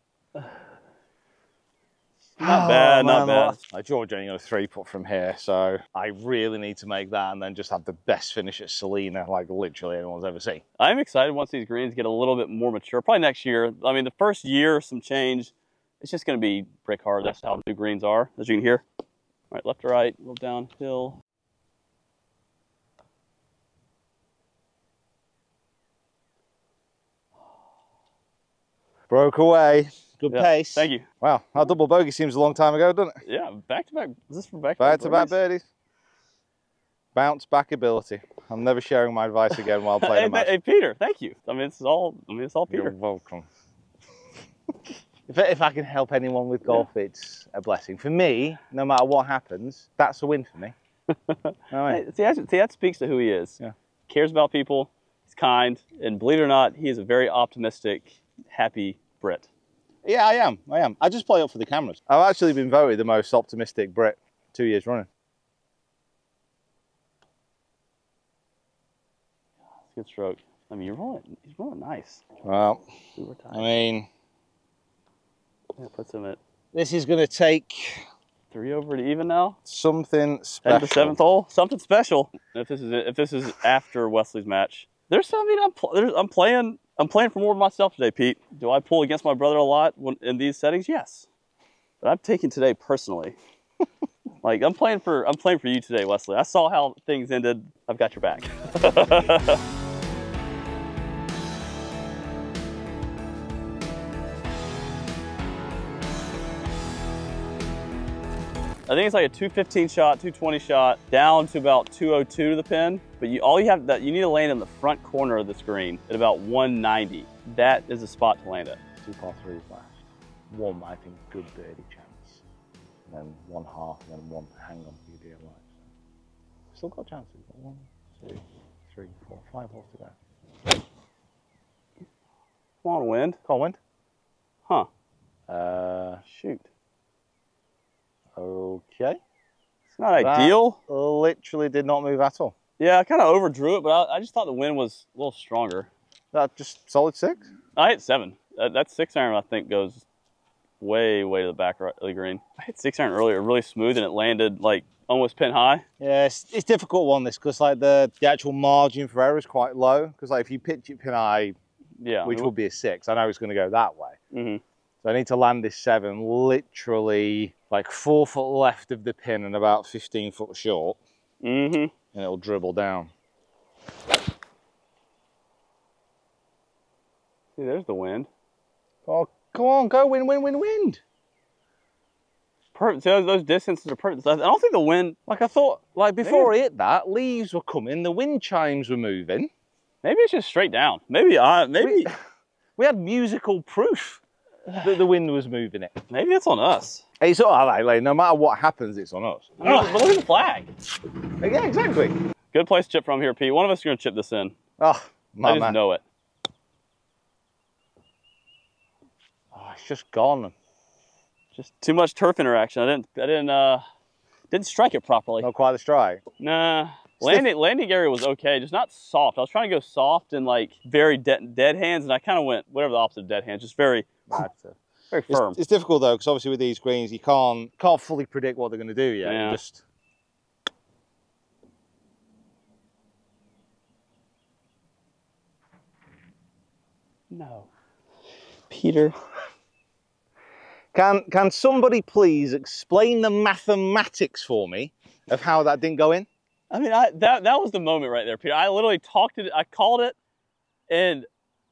Speaker 3: Not bad, not bad.
Speaker 2: Like, George only got a 3-putt from here, so I really need to make that and then just have the best finish at Salina, like literally anyone's ever seen.
Speaker 3: I'm excited once these greens get a little bit more mature. Probably next year. I mean, the first year, some change. It's just going to be brick hard. That's how new greens are, as you can hear. All right, left to right, a little downhill.
Speaker 2: Broke away. Good pace.
Speaker 3: Thank you.
Speaker 2: Wow, our double bogey seems a long time ago, doesn't it?
Speaker 3: Yeah, back to back. Is this for back
Speaker 2: to back birdies? Bounce back ability. I'm never sharing my advice again while playing a match.
Speaker 3: Hey, Peter, thank you. I mean, it's all Peter.
Speaker 2: You're welcome. If I can help anyone with golf, it's a blessing. For me, no matter what happens, that's a win for me.
Speaker 3: Hey, see, that speaks to who he is.
Speaker 2: Yeah.
Speaker 3: Cares about people. He's kind, and believe it or not, he is a very optimistic, happy Brit.
Speaker 2: Yeah, I am. I just play up for the cameras. I've actually been voted the most optimistic Brit 2 years running.
Speaker 3: That's a good stroke. I mean, he's rolling nice.
Speaker 2: Well, I mean,
Speaker 3: that puts him at.
Speaker 2: This is going to take
Speaker 3: 3 over to even now.
Speaker 2: Something special.
Speaker 3: At the 7th hole, something special. If this is after Wesley's match, there's something I'm playing for more of myself today, Pete. Do I pull against my brother a lot in these settings? Yes, but I'm taking today personally. Like I'm playing for you today, Wesley. I saw how things ended. I've got your back. I think it's like a 215 shot, 220 shot, down to about 202 to the pin. But you need to land in the front corner of the screen at about 190. That is the spot to land it.
Speaker 2: 2 par 3s left. One, I think, good birdie chance. And then 1/2, and then one hang on for your dear life. Still got chances. 1, 2, 3, 4, 5 holes to go.
Speaker 3: Come on, wind.
Speaker 2: Come on, wind.
Speaker 3: Huh. Shoot.
Speaker 2: Okay.
Speaker 3: It's not ideal.
Speaker 2: Literally did not move at all.
Speaker 3: Yeah, I kind of overdrew it, but I just thought the wind was a little stronger.
Speaker 2: That just solid 6?
Speaker 3: I hit 7. That 6-iron, I think, goes way to the back right of the green. I hit 6-iron earlier, really smooth, and it landed like almost pin high.
Speaker 2: Yeah, it's a difficult one, this, because like the actual margin for error is quite low. Because like if you pitch it pin high,
Speaker 3: yeah,
Speaker 2: which would be a 6, I know it's going to go that way.
Speaker 3: Mm-hmm.
Speaker 2: So I need to land this 7 literally like 4 foot left of the pin and about 15 foot short.
Speaker 3: Mm-hmm.
Speaker 2: And it'll dribble down.
Speaker 3: See, there's the wind.
Speaker 2: Oh, come on, go, wind.
Speaker 3: Perfect. See, those distances are perfect. I don't think the wind,
Speaker 2: like I thought, like before I hit that, leaves were coming, the wind chimes were moving.
Speaker 3: Maybe it's just straight down. Maybe
Speaker 2: we had musical proof that the wind was moving it.
Speaker 3: Maybe it's on us.
Speaker 2: It's all right, like, no matter what happens, it's on us.
Speaker 3: I mean, but look at the flag.
Speaker 2: Yeah, exactly.
Speaker 3: Good place to chip from here, Pete. One of us is going to chip this in.
Speaker 2: Oh,
Speaker 3: I just know it.
Speaker 2: Oh, it's just gone.
Speaker 3: Just too much turf interaction. I didn't strike it properly.
Speaker 2: Not quite the strike.
Speaker 3: Nah. Landing area was okay, just not soft. I was trying to go soft and like very dead hands, and I kind of went whatever the opposite of dead hands, just very firm.
Speaker 2: It's difficult though, because obviously with these greens, you can't fully predict what they're going to do yet.
Speaker 3: Yeah.
Speaker 2: Just
Speaker 3: no, Peter.
Speaker 2: Can somebody please explain the mathematics for me of how that didn't go in?
Speaker 3: I mean, that was the moment right there, Peter. I literally talked it. I called it, and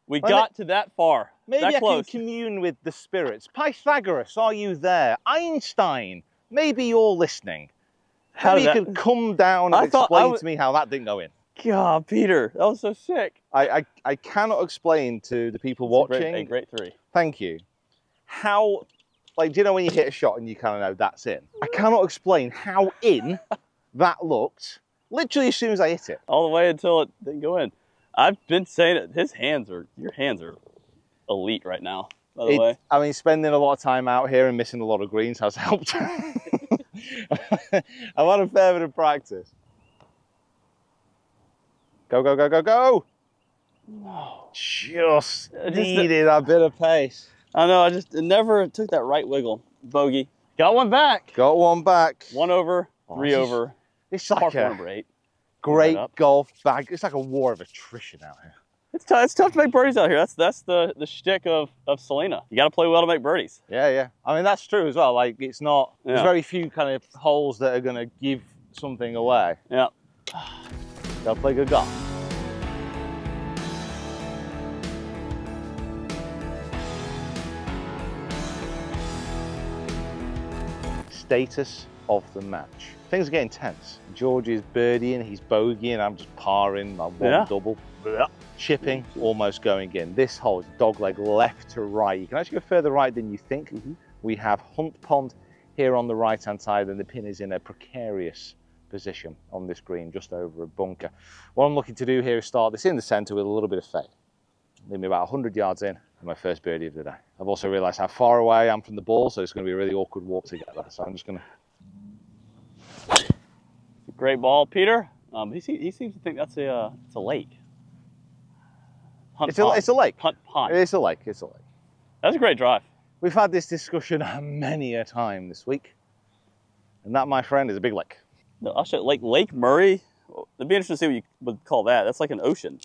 Speaker 3: we got to that far.
Speaker 2: Maybe
Speaker 3: that
Speaker 2: I
Speaker 3: close.
Speaker 2: can commune with the spirits. Pythagoras, are you there? Einstein, maybe you're listening. Maybe you could come down and explain to me how that didn't go in.
Speaker 3: God, Peter, that was so sick.
Speaker 2: I cannot explain to the people watching.
Speaker 3: A great three.
Speaker 2: Thank you. How, like, do you know when you hit a shot and you kind of know that's in? I cannot explain how in that looked, literally as soon as I hit it.
Speaker 3: All the way until it didn't go in. I've been saying it, your hands are elite right now, by the way.
Speaker 2: I mean, spending a lot of time out here and missing a lot of greens has helped. I've had a fair bit of practice. Go, go, go, go, go!
Speaker 3: No.
Speaker 2: Just needed a bit of pace.
Speaker 3: I know, it never took that right wiggle. Bogey. Got one back.
Speaker 2: Got one back.
Speaker 3: 1 over, 3 over.
Speaker 2: It's like a
Speaker 3: number 8.
Speaker 2: Great golf bag. It's like a war of attrition out here.
Speaker 3: It's tough to make birdies out here. That's the shtick of Salina. You got to play well to make birdies.
Speaker 2: Yeah, yeah. I mean, that's true as well. Like, it's not, there's very few kind of holes that are going to give something away.
Speaker 3: Yeah.
Speaker 2: Got to play good golf. Status of the match. Things are getting tense. George is birdieing, he's bogeying, I'm just parring, my one double. Chipping, almost going in. This hole is dogleg left to right. You can actually go further right than you think. We have Hunt Pond here on the right-hand side, and the pin is in a precarious position on this green, just over a bunker. What I'm looking to do here is start this in the centre with a little bit of fade. Leave me about 100 yards in for my first birdie of the day. I've also realised how far away I am from the ball, so it's going to be a really awkward walk to get there. So I'm just going to...
Speaker 3: Great ball, Peter. He seems to think that's it's a lake.
Speaker 2: It's a lake.
Speaker 3: Hunt Pond.
Speaker 2: It's a lake. It's a lake.
Speaker 3: That's a great drive.
Speaker 2: We've had this discussion many a time this week, and that, my friend, is a big lake.
Speaker 3: No, I'll show Lake Murray. It'd be interesting to see what you would call that. That's like an ocean.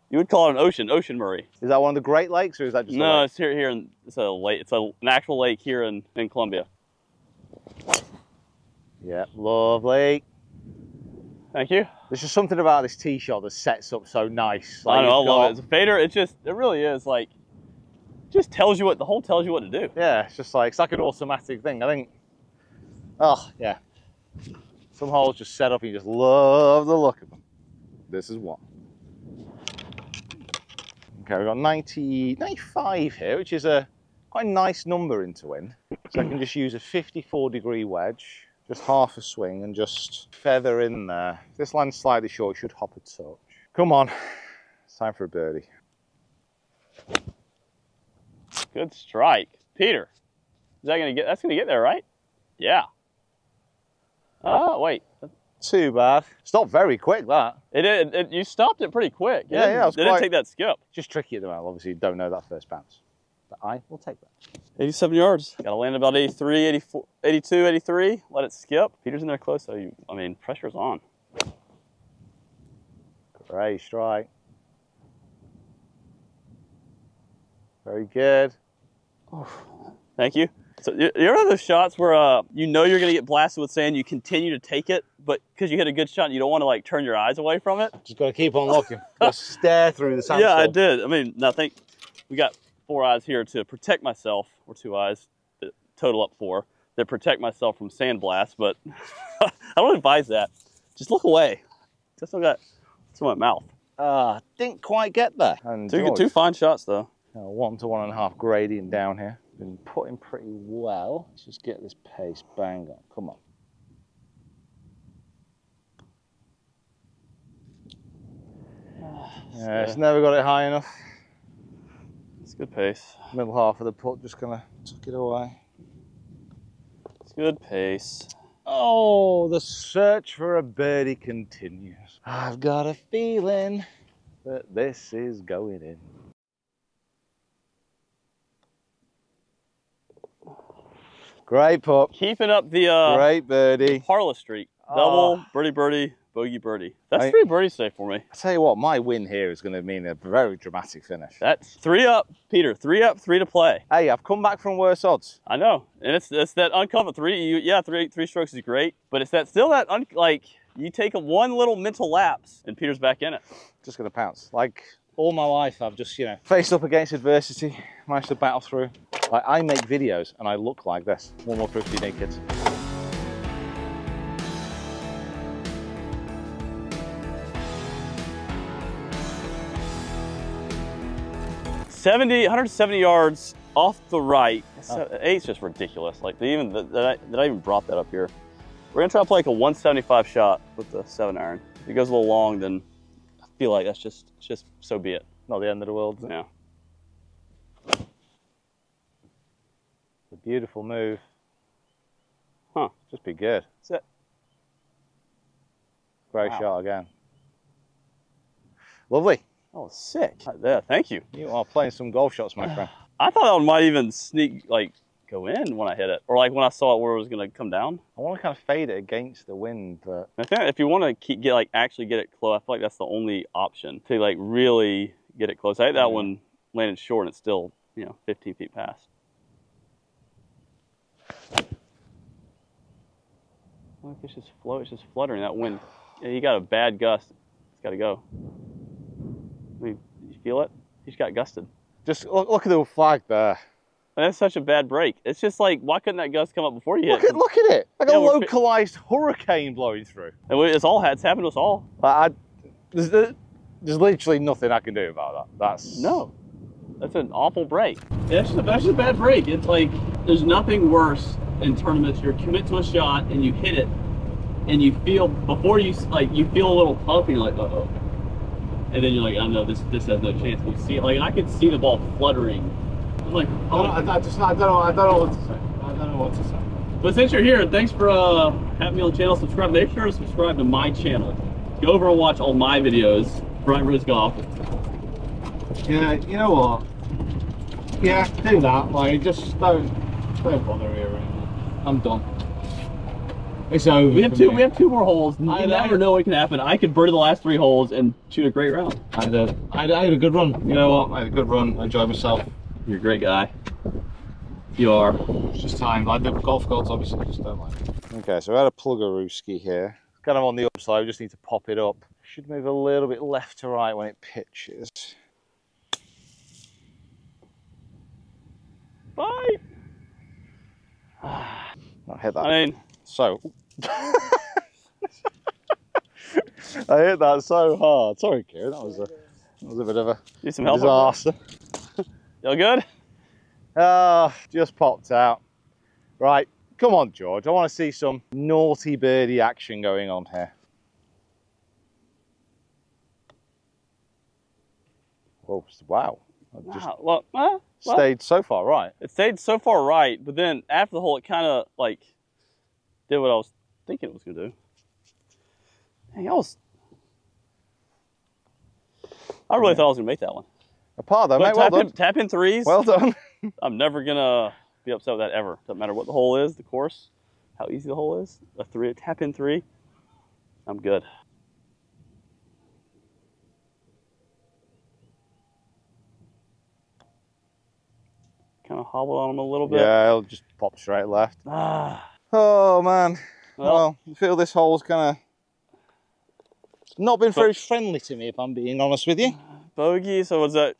Speaker 3: You would call it an Ocean Murray.
Speaker 2: Is that one of the Great Lakes, or is that just
Speaker 3: no? A lake? It's here. It's a lake. It's an actual lake here in Columbia.
Speaker 2: Yeah, lovely.
Speaker 3: Thank you.
Speaker 2: There's just something about this tee shot that sets up so nice. Like,
Speaker 3: I know, I love it. It's a fader. It really is like, just tells you the hole tells you what to do.
Speaker 2: Yeah, it's like an automatic thing. I think, oh yeah. Some holes just set up and you just love the look of them. This is one. Okay, we've got 95 here, which is quite a nice number into wind. So I can just use a 54-degree wedge. Just half a swing and just feather in there. If this land's slightly short, it should hop a touch. Come on, it's time for a birdie.
Speaker 3: Good strike. Peter, that's gonna get there, right? Yeah. Oh, wait.
Speaker 2: Too bad. Stopped very quick, that.
Speaker 3: You stopped it pretty quick.
Speaker 2: Yeah,
Speaker 3: it didn't take that skip.
Speaker 2: Just tricky at the moment. Obviously, you don't know that first bounce. But I will take that.
Speaker 3: 87 yards. Got to land about 83, 84, 82, 83. Let it skip. Peter's in there close, so pressure's on.
Speaker 2: Great strike. Very good.
Speaker 3: Oh, thank you. So you're one of those shots where you know you're going to get blasted with sand. You continue to take it, but because you hit a good shot, you don't want to like turn your eyes away from it.
Speaker 2: Just got to keep on looking. Got to stare through the sandstorm.
Speaker 3: Yeah, I did. I mean, I think we got 4 eyes here to protect myself, or 2 eyes, that total up 4, that protect myself from sandblast, but I don't advise that. Just look away. Just look at my mouth.
Speaker 2: Didn't quite get there. And
Speaker 3: two fine shots though.
Speaker 2: 1 to 1.5 gradient down here. Been putting pretty well. Let's just get this pace bang on. Come on. Yeah, it's never got it high enough.
Speaker 3: It's good pace.
Speaker 2: Middle half of the putt, just gonna tuck it away.
Speaker 3: It's good pace.
Speaker 2: Oh, the search for a birdie continues. I've got a feeling that this is going in. Great putt.
Speaker 3: Keeping up the
Speaker 2: great birdie.
Speaker 3: Parlor streak. Double, birdie, bogey, birdie. That's 3 birdies today for me.
Speaker 2: I tell you what, my win here is going to mean a very dramatic finish.
Speaker 3: That's 3 up, Peter. 3 up, 3 to play.
Speaker 2: Hey, I've come back from worse odds.
Speaker 3: I know, and it's that uncovered 3. 3 strokes is great, but it's like you take one little mental lapse and Peter's back in it. Just
Speaker 2: going to pounce. Like all my life, I've just faced up against adversity, managed to battle through. Like I make videos and I look like this. One more proof you need, kids.
Speaker 3: 170 yards off the right. Eight's just ridiculous. Like that I even brought that up here. We're gonna try to play like a 175 shot with the 7-iron. If it goes a little long, then I feel like that's just so be it.
Speaker 2: Not the end of the world.
Speaker 3: Yeah.
Speaker 2: A beautiful move.
Speaker 3: Huh.
Speaker 2: Just be good.
Speaker 3: That's it.
Speaker 2: Great
Speaker 3: Wow.
Speaker 2: shot again. Lovely.
Speaker 3: Oh, sick. Yeah, thank you.
Speaker 2: You are playing some golf shots, my friend.
Speaker 3: I thought that one might even sneak, like, go in when I hit it. Or like when I saw it where it was gonna come down.
Speaker 2: I want to kind of fade it against the wind, but
Speaker 3: I think if you want to actually get it close, I feel like that's the only option to like really get it close. I hit that one landed short and it's still, 15 feet past. Look, it's just fluttering that wind. Yeah, you got a bad gust. It's got to go. I mean, you feel it? You just got gusted.
Speaker 2: just look at the flag there.
Speaker 3: And that's such a bad break. It's just like, why couldn't that gust come up before you hit?
Speaker 2: Look at it. Like a localized hurricane blowing through.
Speaker 3: And it's happened to us all.
Speaker 2: There's literally nothing I can do about that.
Speaker 3: That's an awful break.
Speaker 4: That's just a bad break. It's like, there's nothing worse in tournaments. You commit to a shot and you hit it, and you feel, before you, you feel a little pump, and you're like, uh-oh. And then you're like, oh no, this has no chance. And you see it, like, I could see the ball fluttering. I'm like, oh. I don't know what to say. I don't know what to say. But since you're here, thanks for having me on the channel. Subscribe. Make sure to subscribe to my channel. Go over and watch all my videos. Bryan Rose Golf. Yeah, you know what? Yeah, do that. Like, just don't bother here anymore. I'm done. It's over. We have two more holes. You never know what can happen. I could birdie the last 3 holes and shoot a great round. I had a good run. You know what? I had a good run. I enjoyed myself. You're a great guy. You are. It's just time. Like the golf goals, obviously, I just don't like it.
Speaker 2: Okay, so I had a pluggerooski here. Kind of on the upside. We just need to pop it up. Should move a little bit left to right when it pitches.
Speaker 3: Bye.
Speaker 2: I hit that.
Speaker 3: I mean,
Speaker 2: so. I hit that so hard. Sorry, Kieran. That was a bit of a disaster.
Speaker 3: You good?
Speaker 2: Just popped out. Right, come on, George. I want to see some naughty birdie action going on here. Oh, wow. Stayed so far right.
Speaker 3: It stayed so far right, but then after the hole, it kind of like did what I was thinking it was going to do. Dang, I really thought I was going to make that one.
Speaker 2: A par though, mate. Well done.
Speaker 3: Tap in threes.
Speaker 2: Well done.
Speaker 3: I'm never going to be upset with that ever. Doesn't matter what the hole is, the course, how easy the hole is. A tap in 3. I'm good. Kind of hobbled on him a little bit.
Speaker 2: Yeah, it'll just pop straight left. Oh man. Well, I feel this hole's kind of not been very friendly to me, if I'm being honest with you.
Speaker 3: Bogey, so what's that?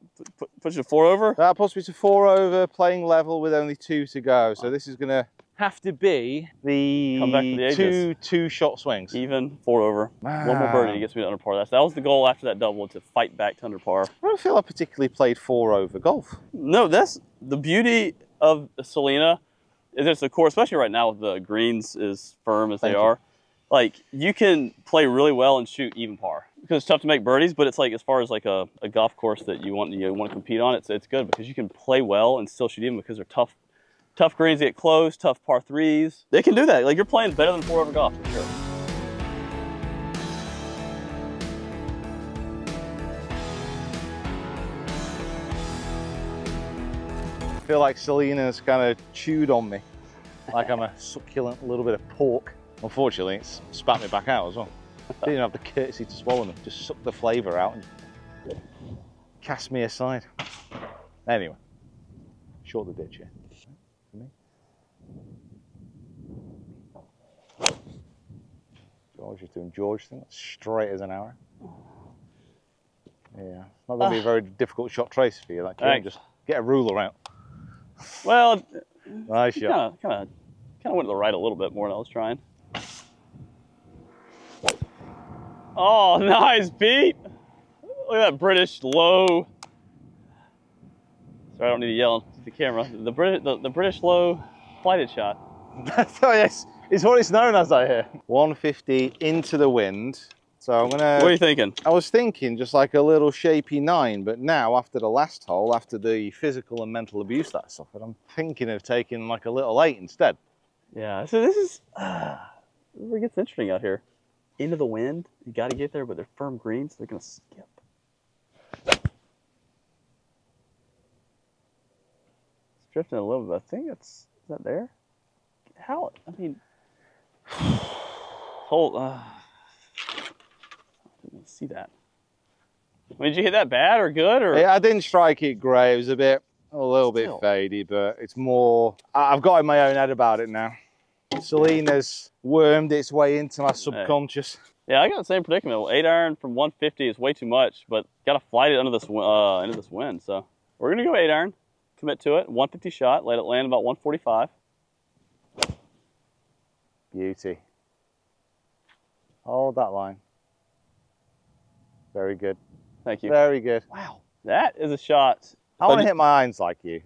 Speaker 3: Puts you to 4 over?
Speaker 2: That puts me to 4 over, playing level with only 2 to go. So this is going to have to be the two shot swings.
Speaker 3: Even 4 over. Man. One more birdie gets me to under par. That was the goal after that double, to fight back to under par.
Speaker 2: I don't feel I particularly played 4 over golf.
Speaker 3: No, that's the beauty of Salina. Is the course, especially right now with the greens as firm as they are. Like, you can play really well and shoot even par, because it's tough to make birdies. But it's like, as far as like a golf course that you want to compete on, it's good because you can play well and still shoot even, because they're tough greens to get close, tough par 3s. They can do that. Like, you're playing better than 4 over golf for sure.
Speaker 2: I feel like Salina's kind of chewed on me, like I'm a succulent little bit of pork. Unfortunately, it's spat me back out as well. Didn't even have the courtesy to swallow them, just sucked the flavour out and cast me aside. Anyway, short the ditch here. For me. George is doing George thing, straight as an arrow. Yeah, it's not going to be a very difficult shot trace for you. That can just get a ruler out.
Speaker 3: Well,
Speaker 2: nice shot.
Speaker 3: Kind of went to the right a little bit more than I was trying. Oh, nice beat. Look at that British low. Sorry, I don't need to yell at the camera. The British low flighted shot.
Speaker 2: Oh yes, it's what it's known as out here. 150 into the wind. So I'm gonna.
Speaker 3: What are you thinking?
Speaker 2: I was thinking just like a little shapy 9, but now after the last hole, after the physical and mental abuse that I suffered, I'm thinking of taking like a little 8 instead.
Speaker 3: Yeah, so this is where it gets interesting out here. Into the wind, you got to get there, but they're firm greens, so they're gonna skip. It's drifting a little bit. I think is that there? How? I mean, hold. I didn't see that. I mean, did you hit that bad or good or?
Speaker 2: Yeah, I didn't strike it great. It was a little bit fadey, but it's more. I've got in my own head about it now. Selena's wormed its way into my subconscious.
Speaker 3: Yeah, I got the same predicament. 8 iron from 150 is way too much, but got to flight it under this into this wind. So we're gonna go 8 iron, commit to it. 150 shot, let it land about 145.
Speaker 2: Beauty. Hold that line. Very good.
Speaker 3: Thank you.
Speaker 2: Very good.
Speaker 3: Wow, that is a shot.
Speaker 2: I want to hit my irons like you.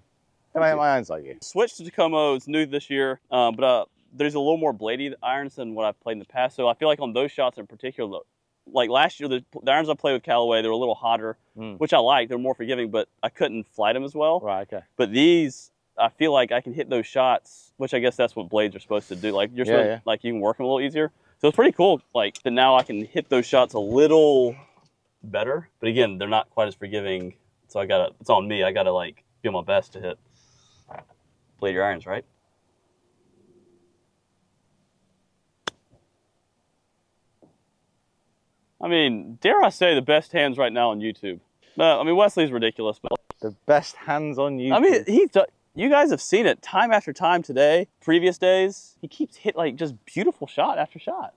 Speaker 2: I want to hit my irons like you.
Speaker 3: Switched to Tacoma. It's new this year, but there's a little more bladey irons than what I've played in the past. So I feel like on those shots in particular, like last year, the irons I played with Callaway, they were a little hotter, which I like. They're more forgiving, but I couldn't flight them as well.
Speaker 2: Right, okay.
Speaker 3: But these, I feel like I can hit those shots, which I guess that's what blades are supposed to do. Like you're supposed like you can work them a little easier. So it's pretty cool. Like that now I can hit those shots a little better. But again, they're not quite as forgiving. So it's on me. I gotta like do my best to hit blade your irons, right? I mean, dare I say the best hands right now on YouTube. I mean, Wesley's ridiculous, but
Speaker 2: the best hands on YouTube.
Speaker 3: I mean, you guys have seen it time after time today, previous days. He keeps hit like just beautiful shot after shot.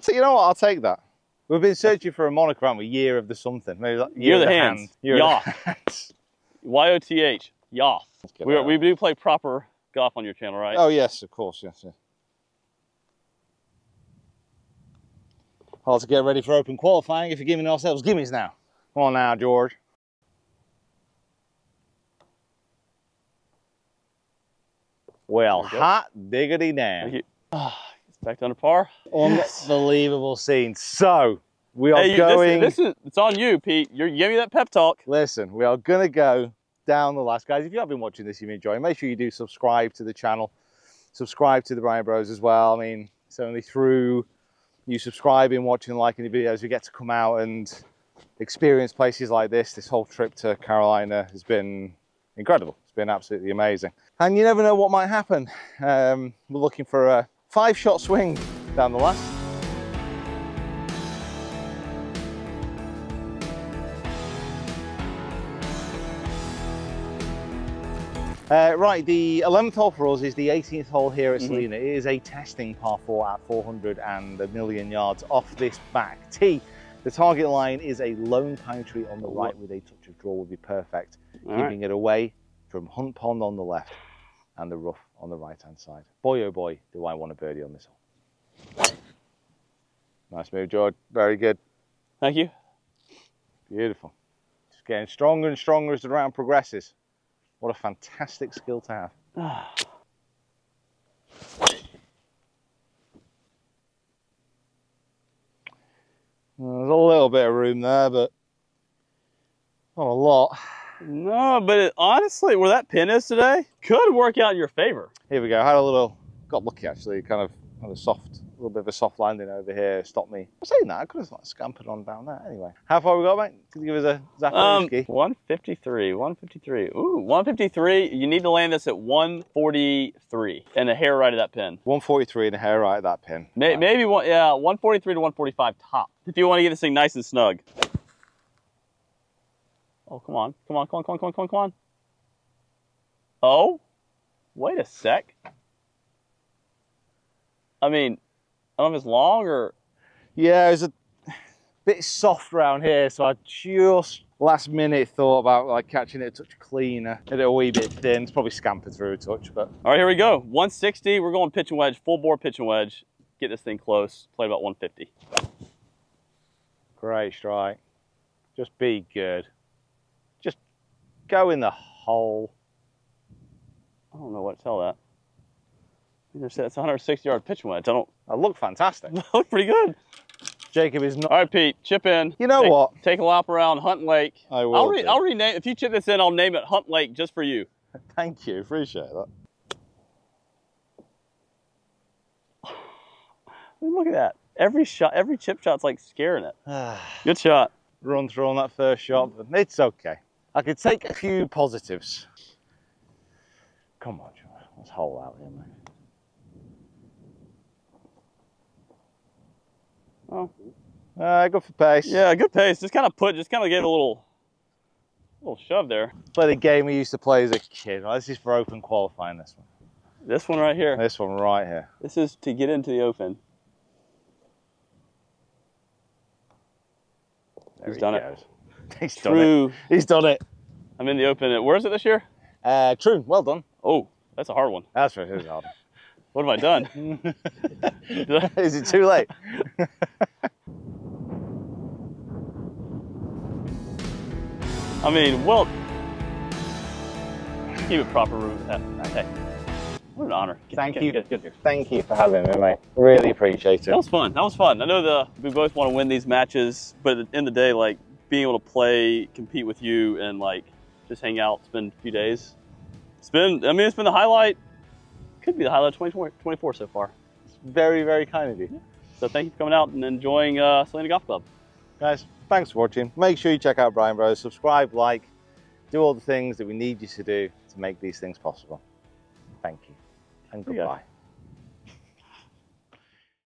Speaker 2: You know what? I'll take that. We've been searching for a moniker, haven't we? Year of the something. Maybe like
Speaker 3: Year of the hands.
Speaker 2: Yoth.
Speaker 3: Y-O-T-H. Yoth. We do play proper golf on your channel, right?
Speaker 2: Oh yes, of course, yes. To get ready for open qualifying. If you're giving ourselves gimmies now. Come on now, George. Well, hot diggity damn.
Speaker 3: It's back to under par.
Speaker 2: Unbelievable scene. So, we are going...
Speaker 3: It's on you, Pete. You gave me that pep talk.
Speaker 2: Listen, we are going to go down the last. Guys, if you have been watching this, you've been enjoying, make sure you do subscribe to the channel. Subscribe to the Bryan Bros as well. I mean, it's only through you subscribing, watching, liking the videos, we get to come out and experience places like this. This whole trip to Carolina has been incredible. It's been absolutely amazing. And you never know what might happen. We're looking for a 5-shot swing down the last. Right, the 11th hole for us is the 18th hole here at Selena. It is a testing par 4 at 400 and a million yards off this back tee. The target line is a lone pine tree on the right with a touch of draw would be perfect, keeping it away from Hunt Pond on the left and the rough on the right-hand side. Boy, oh boy, do I want a birdie on this hole. Nice move, George. Very good.
Speaker 3: Thank you.
Speaker 2: Beautiful. Just getting stronger and stronger as the round progresses. What a fantastic skill to have. There's a little bit of room there, but not a lot.
Speaker 3: No, but honestly, where that pin is today, could work out in your favor.
Speaker 2: Here we go. Got lucky actually. Kind of had a little bit of a soft landing over here. Stopped me. I'm saying that, I could have like scampered on down there. Anyway, how far we got, mate? Could you give us a Zafarowski? 153.
Speaker 3: 153. Ooh, 153. You need to land this at 143 and a hair right of that pin.
Speaker 2: 143 and a hair right of that pin.
Speaker 3: Maybe 143 to 145 top. If you want to get this thing nice and snug. Oh, come on. Come on. Oh, wait a sec. I mean, I don't know if it's long or...
Speaker 2: Yeah, it was a bit soft around here, so I just last minute thought about like catching it a touch cleaner. Hit it a wee bit thin. It's probably scampered through a touch, but...
Speaker 3: All right, here we go. 160. We're going pitch and wedge, full bore pitch and wedge. Get this thing close. Play about 150.
Speaker 2: Great strike. Just be good. Just go in the hole.
Speaker 3: don't know what to tell that. It's a 160-yard pitch wedge. I don't.
Speaker 2: That looked fantastic.
Speaker 3: Look pretty good.
Speaker 2: Jacob is not.
Speaker 3: All right, Pete, chip in.
Speaker 2: You know what?
Speaker 3: Take a lap around Hunt Lake.
Speaker 2: I will.
Speaker 3: I'll rename. If you chip this in, I'll name it Hunt Lake just for you.
Speaker 2: Thank you. Appreciate that.
Speaker 3: Look at that. Every shot, every chip shot's like scaring it. Good shot.
Speaker 2: Run through on that first shot, but it's okay. I could take a few positives. Come on, John. Let's hole out here, mate.
Speaker 3: Oh.
Speaker 2: Good for pace.
Speaker 3: Yeah, good pace. Just kind of gave it a little shove there.
Speaker 2: Play the game we used to play as a kid. Well, this is for open qualifying, this one.
Speaker 3: This one right here.
Speaker 2: This one right here.
Speaker 3: This is to get into the open.
Speaker 2: There
Speaker 3: He's done it.
Speaker 2: He's done it. He's done it.
Speaker 3: I'm in the open. Where is it this year?
Speaker 2: True. Well done.
Speaker 3: Oh, that's a hard one.
Speaker 2: That's right. It's hard.
Speaker 3: What have I done?
Speaker 2: Is it too late?
Speaker 3: I mean, well, keep it proper room. Okay. What an honor.
Speaker 2: Thank you.
Speaker 3: Good.
Speaker 2: Thank you for having me, mate. Really appreciate it.
Speaker 3: That was fun. That was fun. I know we both want to win these matches, but at the end of the day, like being able to play, compete with you, and like just hang out, spend a few days. It's been the highlight. Could be the highlight of 2024 so far.
Speaker 2: It's very, very kind of you.
Speaker 3: Yeah. So thank you for coming out and enjoying Salina Golf Club.
Speaker 2: Guys, thanks for watching. Make sure you check out Bryan Bros. Subscribe, like, do all the things that we need you to do to make these things possible. Thank you and goodbye.